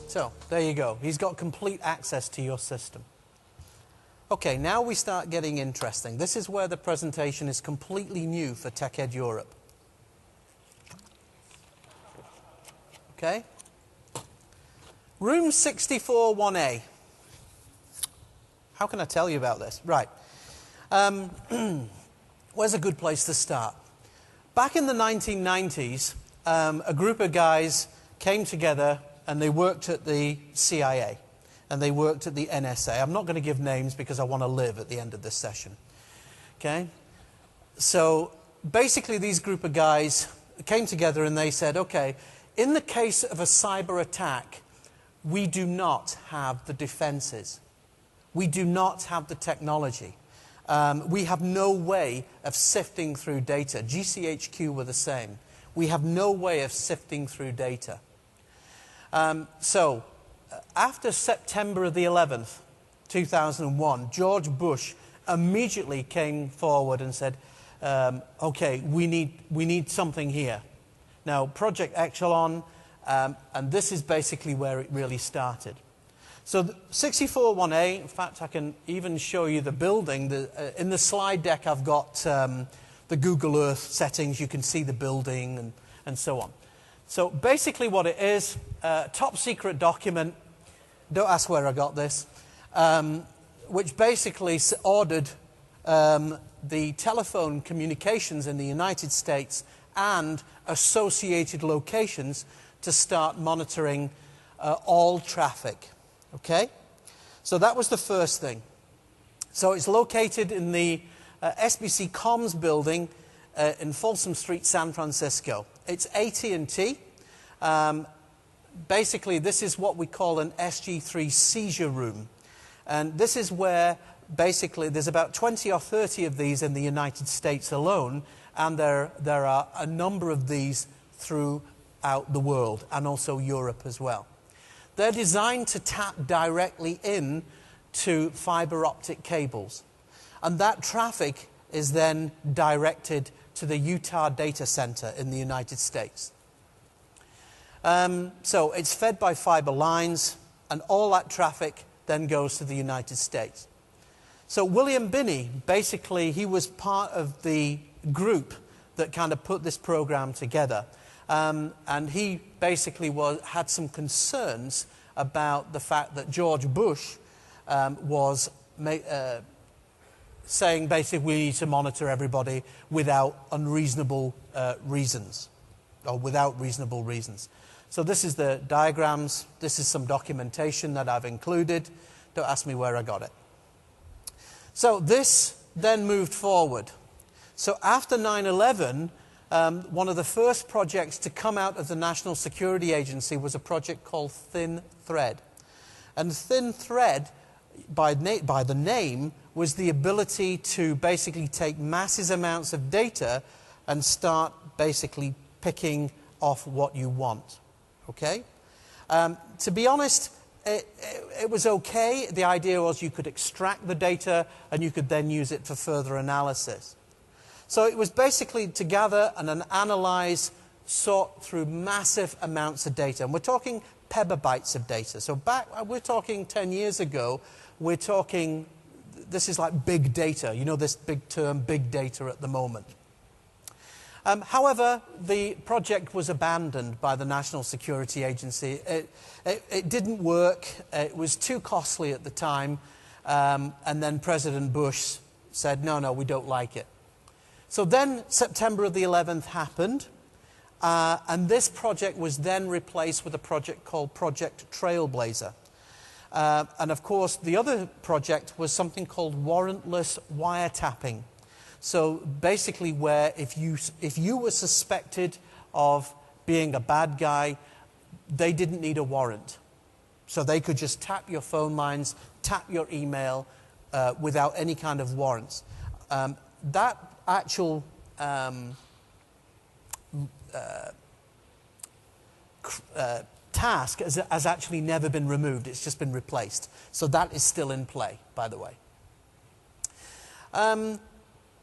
So, there you go. He's got complete access to your system. Okay, now we start getting interesting. This is where the presentation is completely new for TechEd Europe. Okay? Room 641A. How can I tell you about this? Right. Where's a good place to start? Back in the 1990s, a group of guys came together and they worked at the CIA and they worked at the NSA. I'm not going to give names because I want to live at the end of this session. Okay? So basically these group of guys came together and they said, okay, in the case of a cyber attack, we do not have the defenses. We do not have the technology. We have no way of sifting through data. GCHQ were the same. We have no way of sifting through data. So, after September the 11th, 2001, George Bush immediately came forward and said, okay, we need something here. Now, Project Echelon, and this is basically where it really started. So, 641A, in fact, I can even show you the building. In the slide deck, I've got the Google Earth settings. You can see the building and so on. So basically what it is, top secret document, don't ask where I got this, which basically ordered the telephone communications in the United States and associated locations to start monitoring all traffic. Okay? So that was the first thing. So it's located in the SBC Comms building in Folsom Street, San Francisco. It's AT&T. Basically, this is what we call an SG3 seizure room. And this is where, basically, there's about 20 or 30 of these in the United States alone, and there are a number of these throughout the world, and also Europe as well. They're designed to tap directly in to fiber optic cables. And that traffic is then directed to the Utah data center in the United States. So it's fed by fiber lines, and all that traffic then goes to the United States. So William Binney, basically, he was part of the group that kind of put this program together. And he basically had some concerns about the fact that George Bush was saying basically we need to monitor everybody without unreasonable reasons, or without reasonable reasons. So this is the diagrams. This is some documentation that I've included. Don't ask me where I got it. So this then moved forward. So after 9/11, one of the first projects to come out of the National Security Agency was a project called Thin Thread. And Thin Thread, by the name, was the ability to basically take massive amounts of data and start basically picking off what you want. Okay? To be honest, it was okay. The idea was you could extract the data and you could then use it for further analysis. So it was basically to gather and analyze, sort through massive amounts of data. And we're talking petabytes of data. So we're talking 10 years ago, we're talking, this is like big data. You know this big term, big data at the moment. However, the project was abandoned by the National Security Agency. It didn't work. It was too costly at the time. And then President Bush said, no, we don't like it. So then September of the 11th happened. And this project was then replaced with a project called Project Trailblazer. And of course, the other project was something called warrantless wiretapping. So basically where if you were suspected of being a bad guy, they didn't need a warrant. So they could just tap your phone lines, tap your email without any kind of warrants. That actual task has actually never been removed. It's just been replaced. So that is still in play, by the way.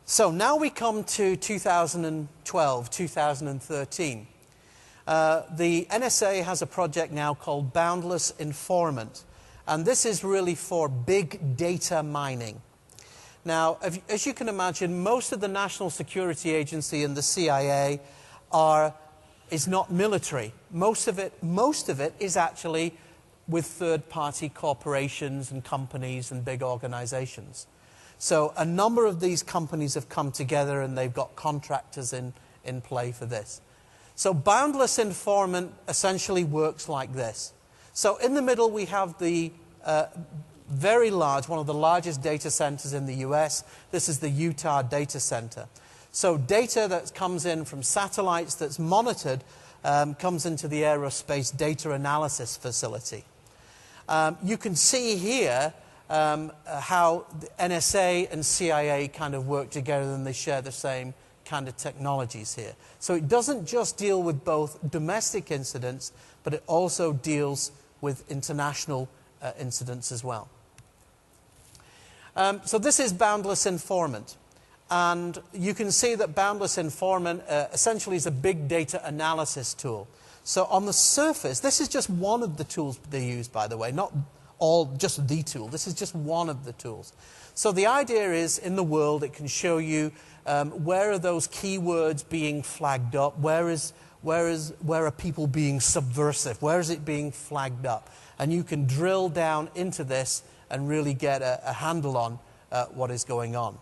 So now we come to 2012, 2013. The NSA has a project now called Boundless Informant. And this is really for big data mining. Now, as you can imagine, most of the National Security Agency and the CIA is not military. Most of it is actually with third-party corporations and companies and big organizations. So a number of these companies have come together and they've got contractors in play for this. So Boundless Informant essentially works like this. So in the middle we have the very large, one of the largest data centers in the US. This is the Utah data center. So data that comes in from satellites that's monitored comes into the aerospace data analysis facility. You can see here how the NSA and CIA kind of work together and they share the same kind of technologies here. So it doesn't just deal with both domestic incidents, but it also deals with international incidents as well. So this is Boundless Informant. And you can see that Boundless Informant essentially is a big data analysis tool. So on the surface, this is just one of the tools they use, by the way, not just the tool. This is just one of the tools. So the idea is, in the world, it can show you where are those keywords being flagged up, where are people being subversive, where is it being flagged up. And you can drill down into this and really get a handle on what is going on.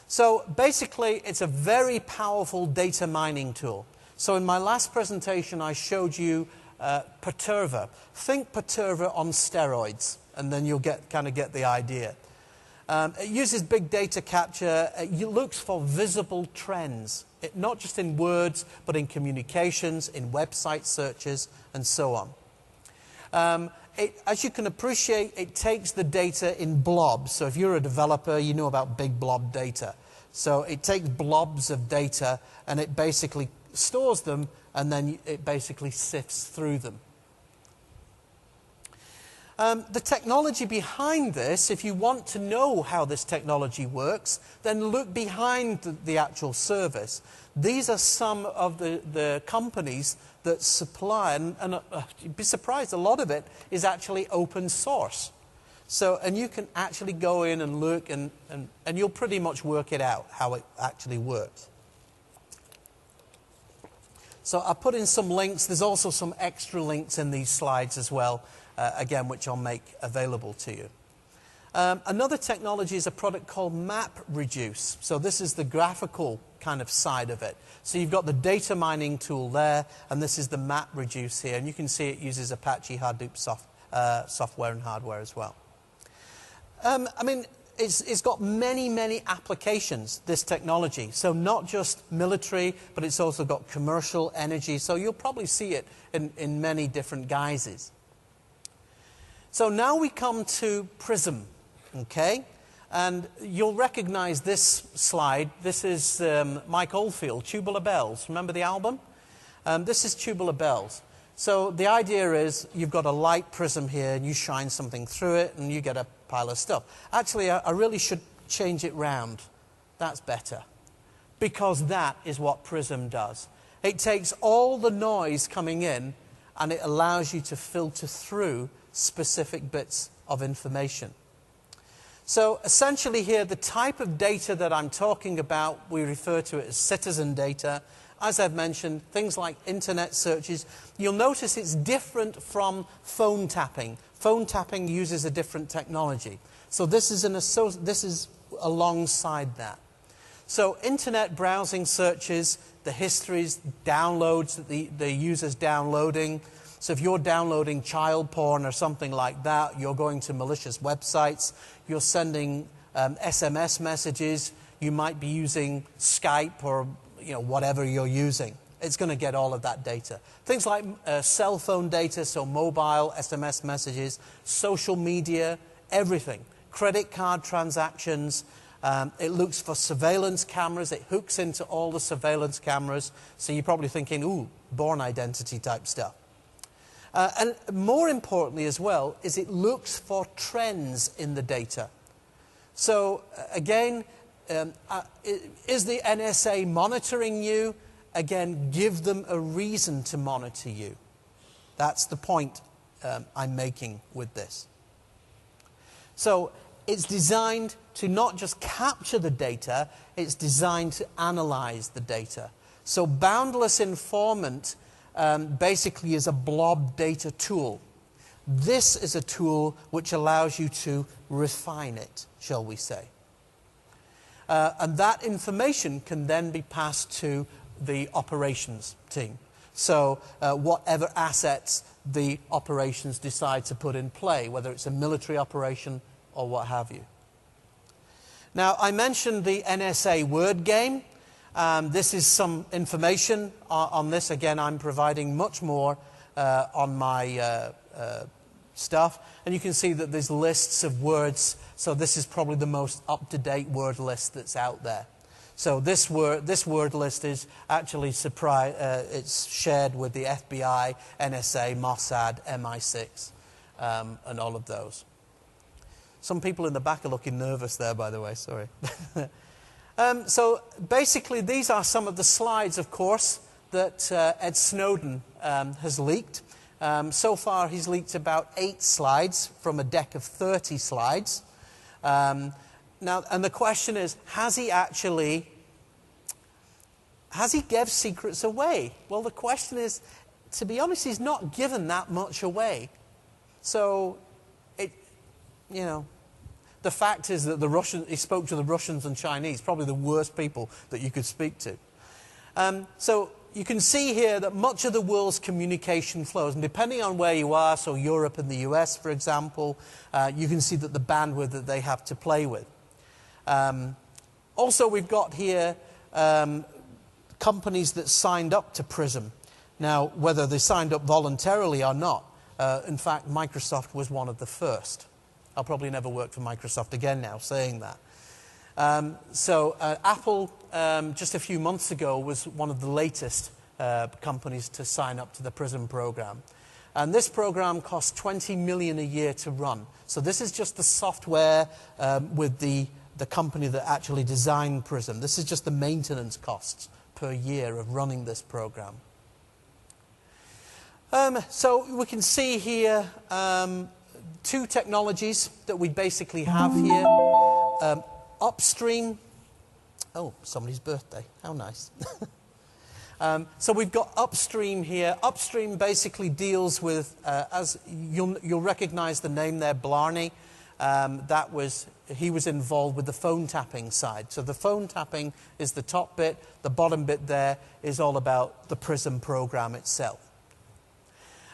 So basically, it's a very powerful data mining tool. So in my last presentation, I showed you perturber. Think perturber on steroids, and then you'll kind of get the idea. It uses big data capture. It looks for visible trends, not just in words, but in communications, in website searches, and so on. As you can appreciate, it takes the data in blobs. So if you're a developer, you know about big blob data. So it takes blobs of data, and it basically stores them, and then it basically sifts through them. The technology behind this, if you want to know how this technology works, then look behind the actual service. These are some of the companies that supply, and you'd be surprised, a lot of it is actually open source. So, and you can actually go in and look, and you'll pretty much work it out, how it actually works. So I put in some links. There's also some extra links in these slides as well, again, which I'll make available to you. Another technology is a product called MapReduce. So this is the graphical kind of side of it. So you've got the data mining tool there, and this is the MapReduce here. And you can see it uses Apache Hadoop software and hardware as well. I mean, it's got many, many applications, this technology. So not just military, but it's also got commercial, energy. So you'll probably see it in many different guises. So now we come to Prism, okay? And you'll recognize this slide. This is Mike Oldfield, Tubular Bells. Remember the album? This is Tubular Bells. So the idea is you've got a light prism here, and you shine something through it, and you get a pile of stuff. Actually, I really should change it round. That's better. Because that is what Prism does. It takes all the noise coming in, and it allows you to filter through specific bits of information. So essentially here, the type of data that I'm talking about, we refer to it as citizen data. As I've mentioned, things like internet searches. You'll notice it's different from phone tapping. Phone tapping uses a different technology. So this is alongside that. So internet browsing searches, the histories, downloads that the user's downloading. So if you're downloading child porn or something like that, you're going to malicious websites, you're sending SMS messages, you might be using Skype or whatever you're using. It's going to get all of that data. Things like cell phone data, so mobile, SMS messages, social media, everything. Credit card transactions. It looks for surveillance cameras. It hooks into all the surveillance cameras. So you're probably thinking, ooh, born identity type stuff. And more importantly as well, is it looks for trends in the data. So again, is the NSA monitoring you? Again, give them a reason to monitor you. That's the point I'm making with this. So it's designed to not just capture the data, it's designed to analyze the data. So Boundless Informant basically is a blob data tool. This is a tool which allows you to refine it, shall we say. And that information can then be passed to the operations team. So whatever assets the operations decide to put in play, whether it's a military operation or what have you. Now, I mentioned the NSA word game. This is some information on this. Again, I'm providing much more on my stuff. And you can see that there's lists of words. So this is probably the most up-to-date word list that's out there. So this word list is actually it's shared with the FBI, NSA, Mossad, MI6, and all of those. Some people in the back are looking nervous there, by the way. Sorry. So basically, these are some of the slides, of course, that Ed Snowden has leaked. So far, he's leaked about 8 slides from a deck of 30 slides. Now, and the question is, has he gave secrets away? Well, the question is, to be honest, he's not given that much away. So, the fact is that he spoke to the Russians and Chinese, probably the worst people that you could speak to. So you can see here that much of the world's communication flows, and depending on where you are, so Europe and the US, for example, you can see that the bandwidth that they have to play with. Also, we've got here companies that signed up to Prism. Now, whether they signed up voluntarily or not, in fact, Microsoft was one of the first. I'll probably never work for Microsoft again now saying that. Apple, just a few months ago, was one of the latest companies to sign up to the Prism program. And this program costs $20 million a year to run. So this is just the software with the company that actually designed Prism. This is just the maintenance costs per year of running this program. So we can see here two technologies that we basically have here. Upstream. Oh, somebody's birthday. How nice. So we've got Upstream here. Upstream basically deals with, as you'll recognize the name there, Blarney. He was involved with the phone tapping side. So the phone tapping is the top bit. The bottom bit there is all about the Prism program itself.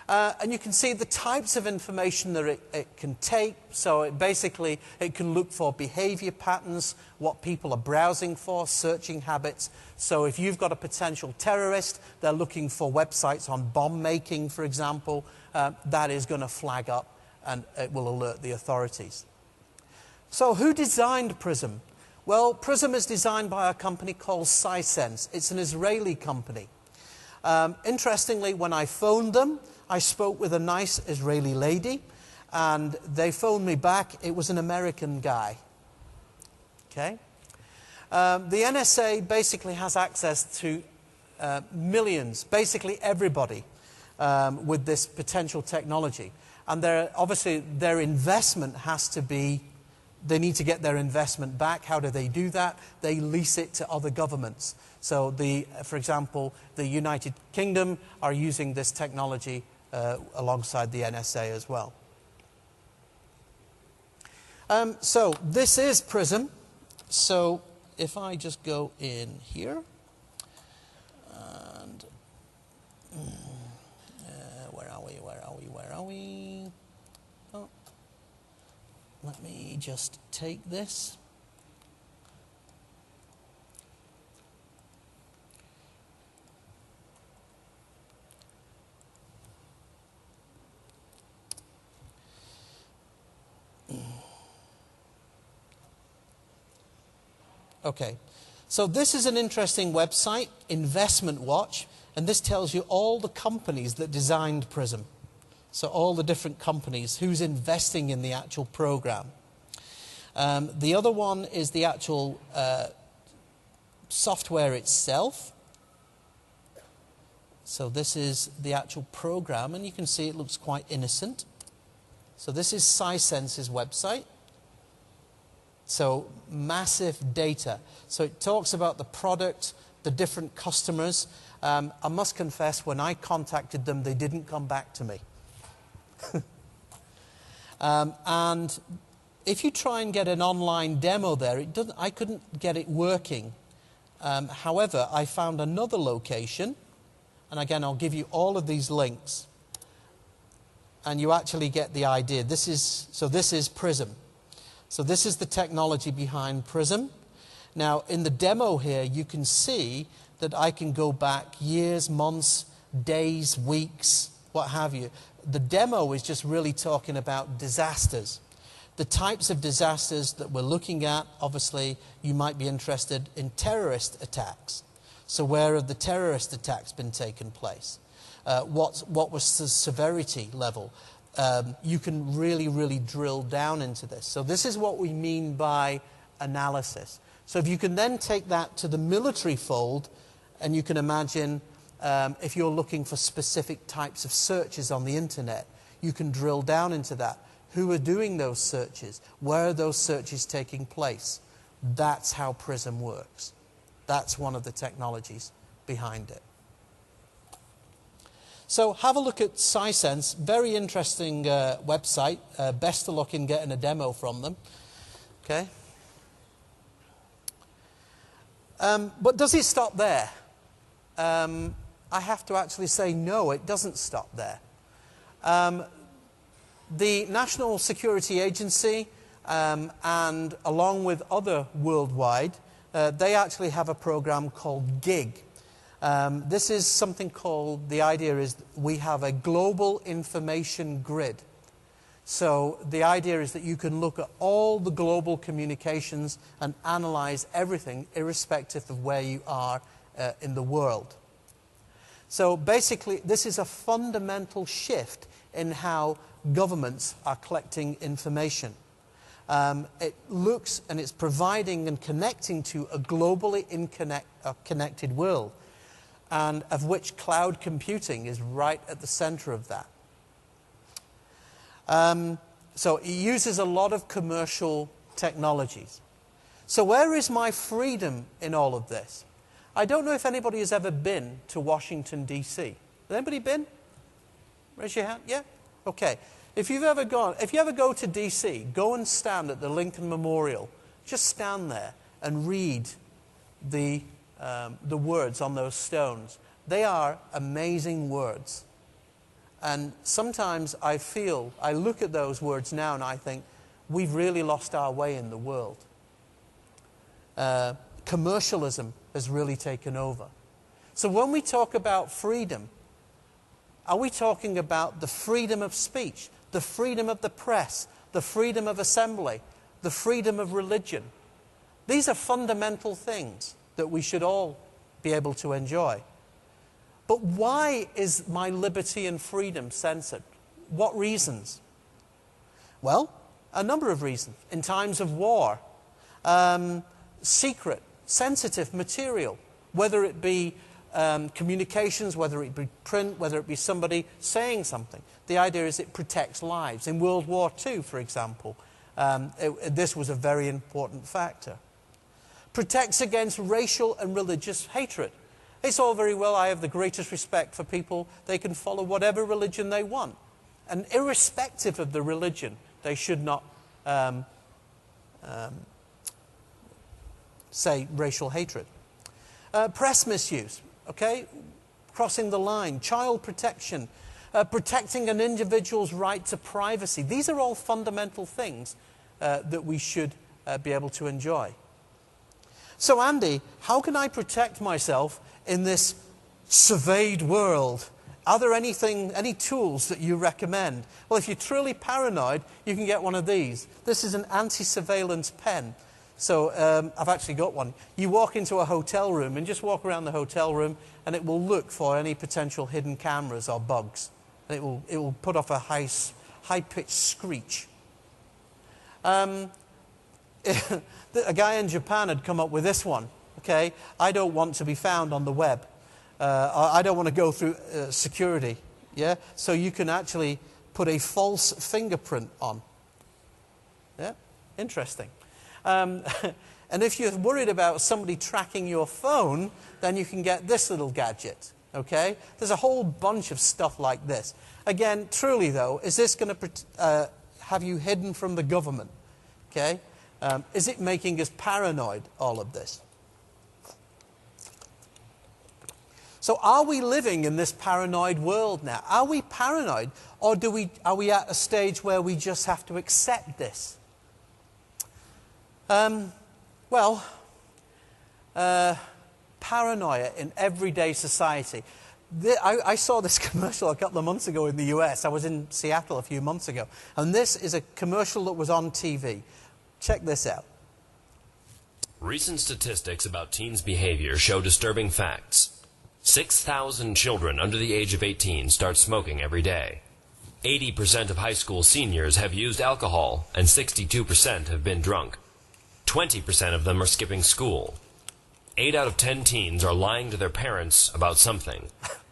And you can see the types of information that it can take. So it can look for behavior patterns, what people are browsing for, searching habits. So if you've got a potential terrorist, they're looking for websites on bomb making, for example, that is going to flag up and it will alert the authorities. So who designed Prism? Well, Prism is designed by a company called Sisense. It's an Israeli company. Interestingly, when I phoned them, I spoke with a nice Israeli lady, and they phoned me back. It was an American guy. Okay? The NSA basically has access to millions, basically everybody, with this potential technology. And obviously their investment has to be, they need to get their investment back. How do they do that? They lease it to other governments. So, for example, the United Kingdom are using this technology alongside the NSA as well. So this is Prism. So if I just go in here, and where are we? Oh, let me just take this. Okay, so this is an interesting website, Investment Watch, and this tells you all the companies that designed Prism. So all the different companies, who's investing in the actual program. The other one is the actual software itself. So this is the actual program, and you can see it looks quite innocent. So this is Sisense's website. So massive data. So it talks about the product, the different customers. I must confess, when I contacted them, they didn't come back to me. And if you try and get an online demo there, I couldn't get it working. However, I found another location, and again, I'll give you all of these links, and you actually get the idea. This is Prism. So this is the technology behind Prism. Now, in the demo here, you can see that I can go back years, months, days, weeks, what have you. The demo is just really talking about disasters. The types of disasters that we're looking at, obviously, you might be interested in terrorist attacks. So where have the terrorist attacks been taking place? What was the severity level? You can really, really drill down into this. So this is what we mean by analysis. So if you can then take that to the military fold, and you can imagine if you're looking for specific types of searches on the internet, you can drill down into that. Who are doing those searches? Where are those searches taking place? That's how Prism works. That's one of the technologies behind it. So have a look at Sisense. Very interesting website. Best of luck in getting a demo from them. Okay. But does it stop there? I have to actually say no, it doesn't stop there. The National Security Agency, and along with other worldwide, they actually have a program called GIG. This is something called, the idea is we have a global information grid. So the idea is that you can look at all the global communications and analyze everything irrespective of where you are in the world. So basically, this is a fundamental shift in how governments are collecting information. It looks and it's providing and connecting to a globally connected world, and of which cloud computing is right at the center of that. So it uses a lot of commercial technologies. So where is my freedom in all of this? I don't know if anybody has ever been to Washington, D.C. Has anybody been? Raise your hand. Yeah? Okay. If you ever go to D.C., go and stand at the Lincoln Memorial. Just stand there and read the words on those stones. They are amazing words. And sometimes I look at those words now and I think, we've really lost our way in the world. Commercialism has really taken over. So when we talk about freedom, are we talking about the freedom of speech, the freedom of the press, the freedom of assembly, the freedom of religion? These are fundamental things that we should all be able to enjoy. But why is my liberty and freedom censored? What reasons? Well, a number of reasons. In times of war, secret, sensitive material, whether it be communications, whether it be print, whether it be somebody saying something. The idea is it protects lives. In World War II, for example, this was a very important factor. Protects against racial and religious hatred. It's all very well, I have the greatest respect for people. They can follow whatever religion they want. And irrespective of the religion, they should not say racial hatred. Press misuse, okay? Crossing the line. Child protection. Protecting an individual's right to privacy. These are all fundamental things that we should be able to enjoy. So Andy, how can I protect myself in this surveyed world? Are there any tools that you recommend? Well, if you're truly paranoid, you can get one of these. This is an anti-surveillance pen. So I've actually got one. You walk into a hotel room and just walk around the hotel room and it will look for any potential hidden cameras or bugs. And it will put off a high-pitched screech. A guy in Japan had come up with this one. Okay, I don't want to be found on the web. I don't want to go through security. Yeah, so you can actually put a false fingerprint on. Yeah, interesting. And if you're worried about somebody tracking your phone, then you can get this little gadget. Okay, there's a whole bunch of stuff like this. Again, truly though, is this going to have you hidden from the government? Okay, is it making us paranoid? All of this. So are we living in this paranoid world now? Are we paranoid, or are we at a stage where we just have to accept this? Paranoia in everyday society. I saw this commercial a couple of months ago in the US. I was in Seattle a few months ago. And this is a commercial that was on TV. Check this out. Recent statistics about teens' behavior show disturbing facts. 6,000 children under the age of 18 start smoking every day. 80% of high school seniors have used alcohol, and 62% have been drunk. 20% of them are skipping school. 8 out of 10 teens are lying to their parents about something.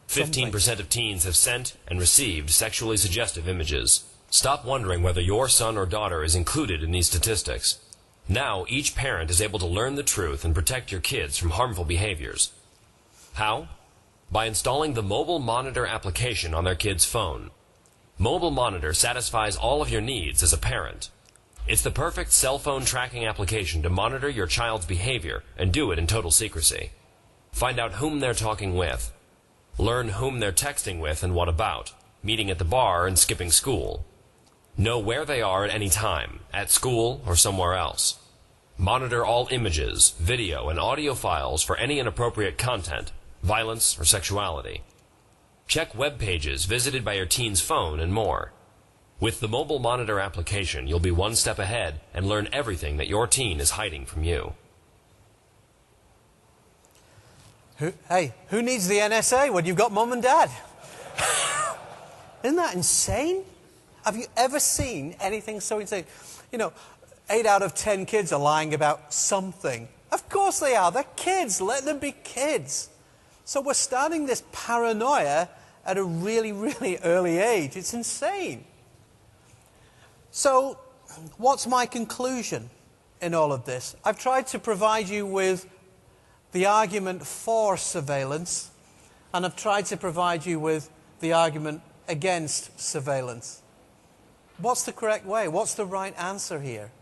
15% of teens have sent and received sexually suggestive images. Stop wondering whether your son or daughter is included in these statistics. Now each parent is able to learn the truth and protect your kids from harmful behaviors. How? By installing the Mobile Monitor application on their kid's phone. Mobile Monitor satisfies all of your needs as a parent. It's the perfect cell phone tracking application to monitor your child's behavior and do it in total secrecy. Find out whom they're talking with. Learn whom they're texting with and what about, meeting at the bar and skipping school. Know where they are at any time, at school or somewhere else. Monitor all images, video, and audio files for any inappropriate content, violence, or sexuality. Check web pages visited by your teen's phone and more. With the Mobile Monitor application, you'll be one step ahead and learn everything that your teen is hiding from you. Who needs the NSA when you've got mum and dad? Isn't that insane? Have you ever seen anything so insane? 8 out of 10 kids are lying about something. Of course they are. They're kids. Let them be kids. So we're starting this paranoia at a really, really early age. It's insane. So what's my conclusion in all of this? I've tried to provide you with the argument for surveillance, and I've tried to provide you with the argument against surveillance. What's the correct way? What's the right answer here?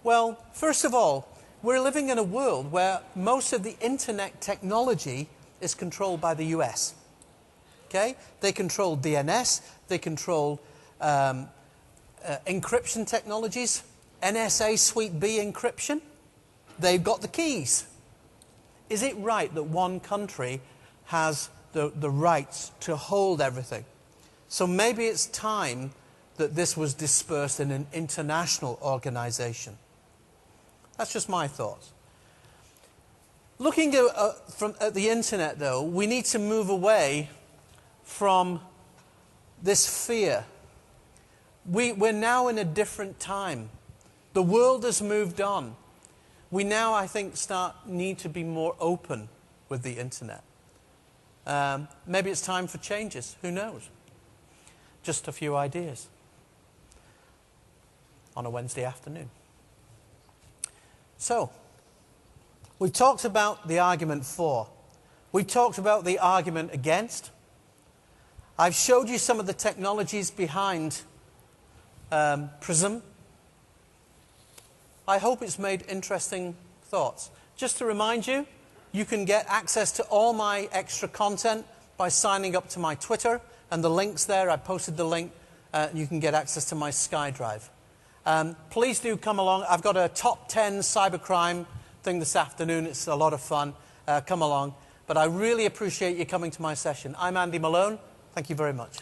Well, first of all, we're living in a world where most of the internet technology is controlled by the US. Okay? They control DNS, they control encryption technologies, NSA Suite B encryption. They've got the keys. Is it right that one country has the rights to hold everything? So maybe it's time that this was dispersed in an international organization. That's just my thoughts. Looking at the internet, though, we need to move away from this fear. We're now in a different time. The world has moved on. We now, I think, need to be more open with the internet. Maybe it's time for changes. Who knows? Just a few ideas on a Wednesday afternoon. So, we've talked about the argument for. We've talked about the argument against. I've showed you some of the technologies behind PRISM. I hope it's made interesting thoughts. Just to remind you, you can get access to all my extra content by signing up to my Twitter, and the link's there. I posted the link. You can get access to my SkyDrive. Please do come along. I've got a top 10 cybercrime thing this afternoon. It's a lot of fun. Come along. But I really appreciate you coming to my session. I'm Andy Malone. Thank you very much.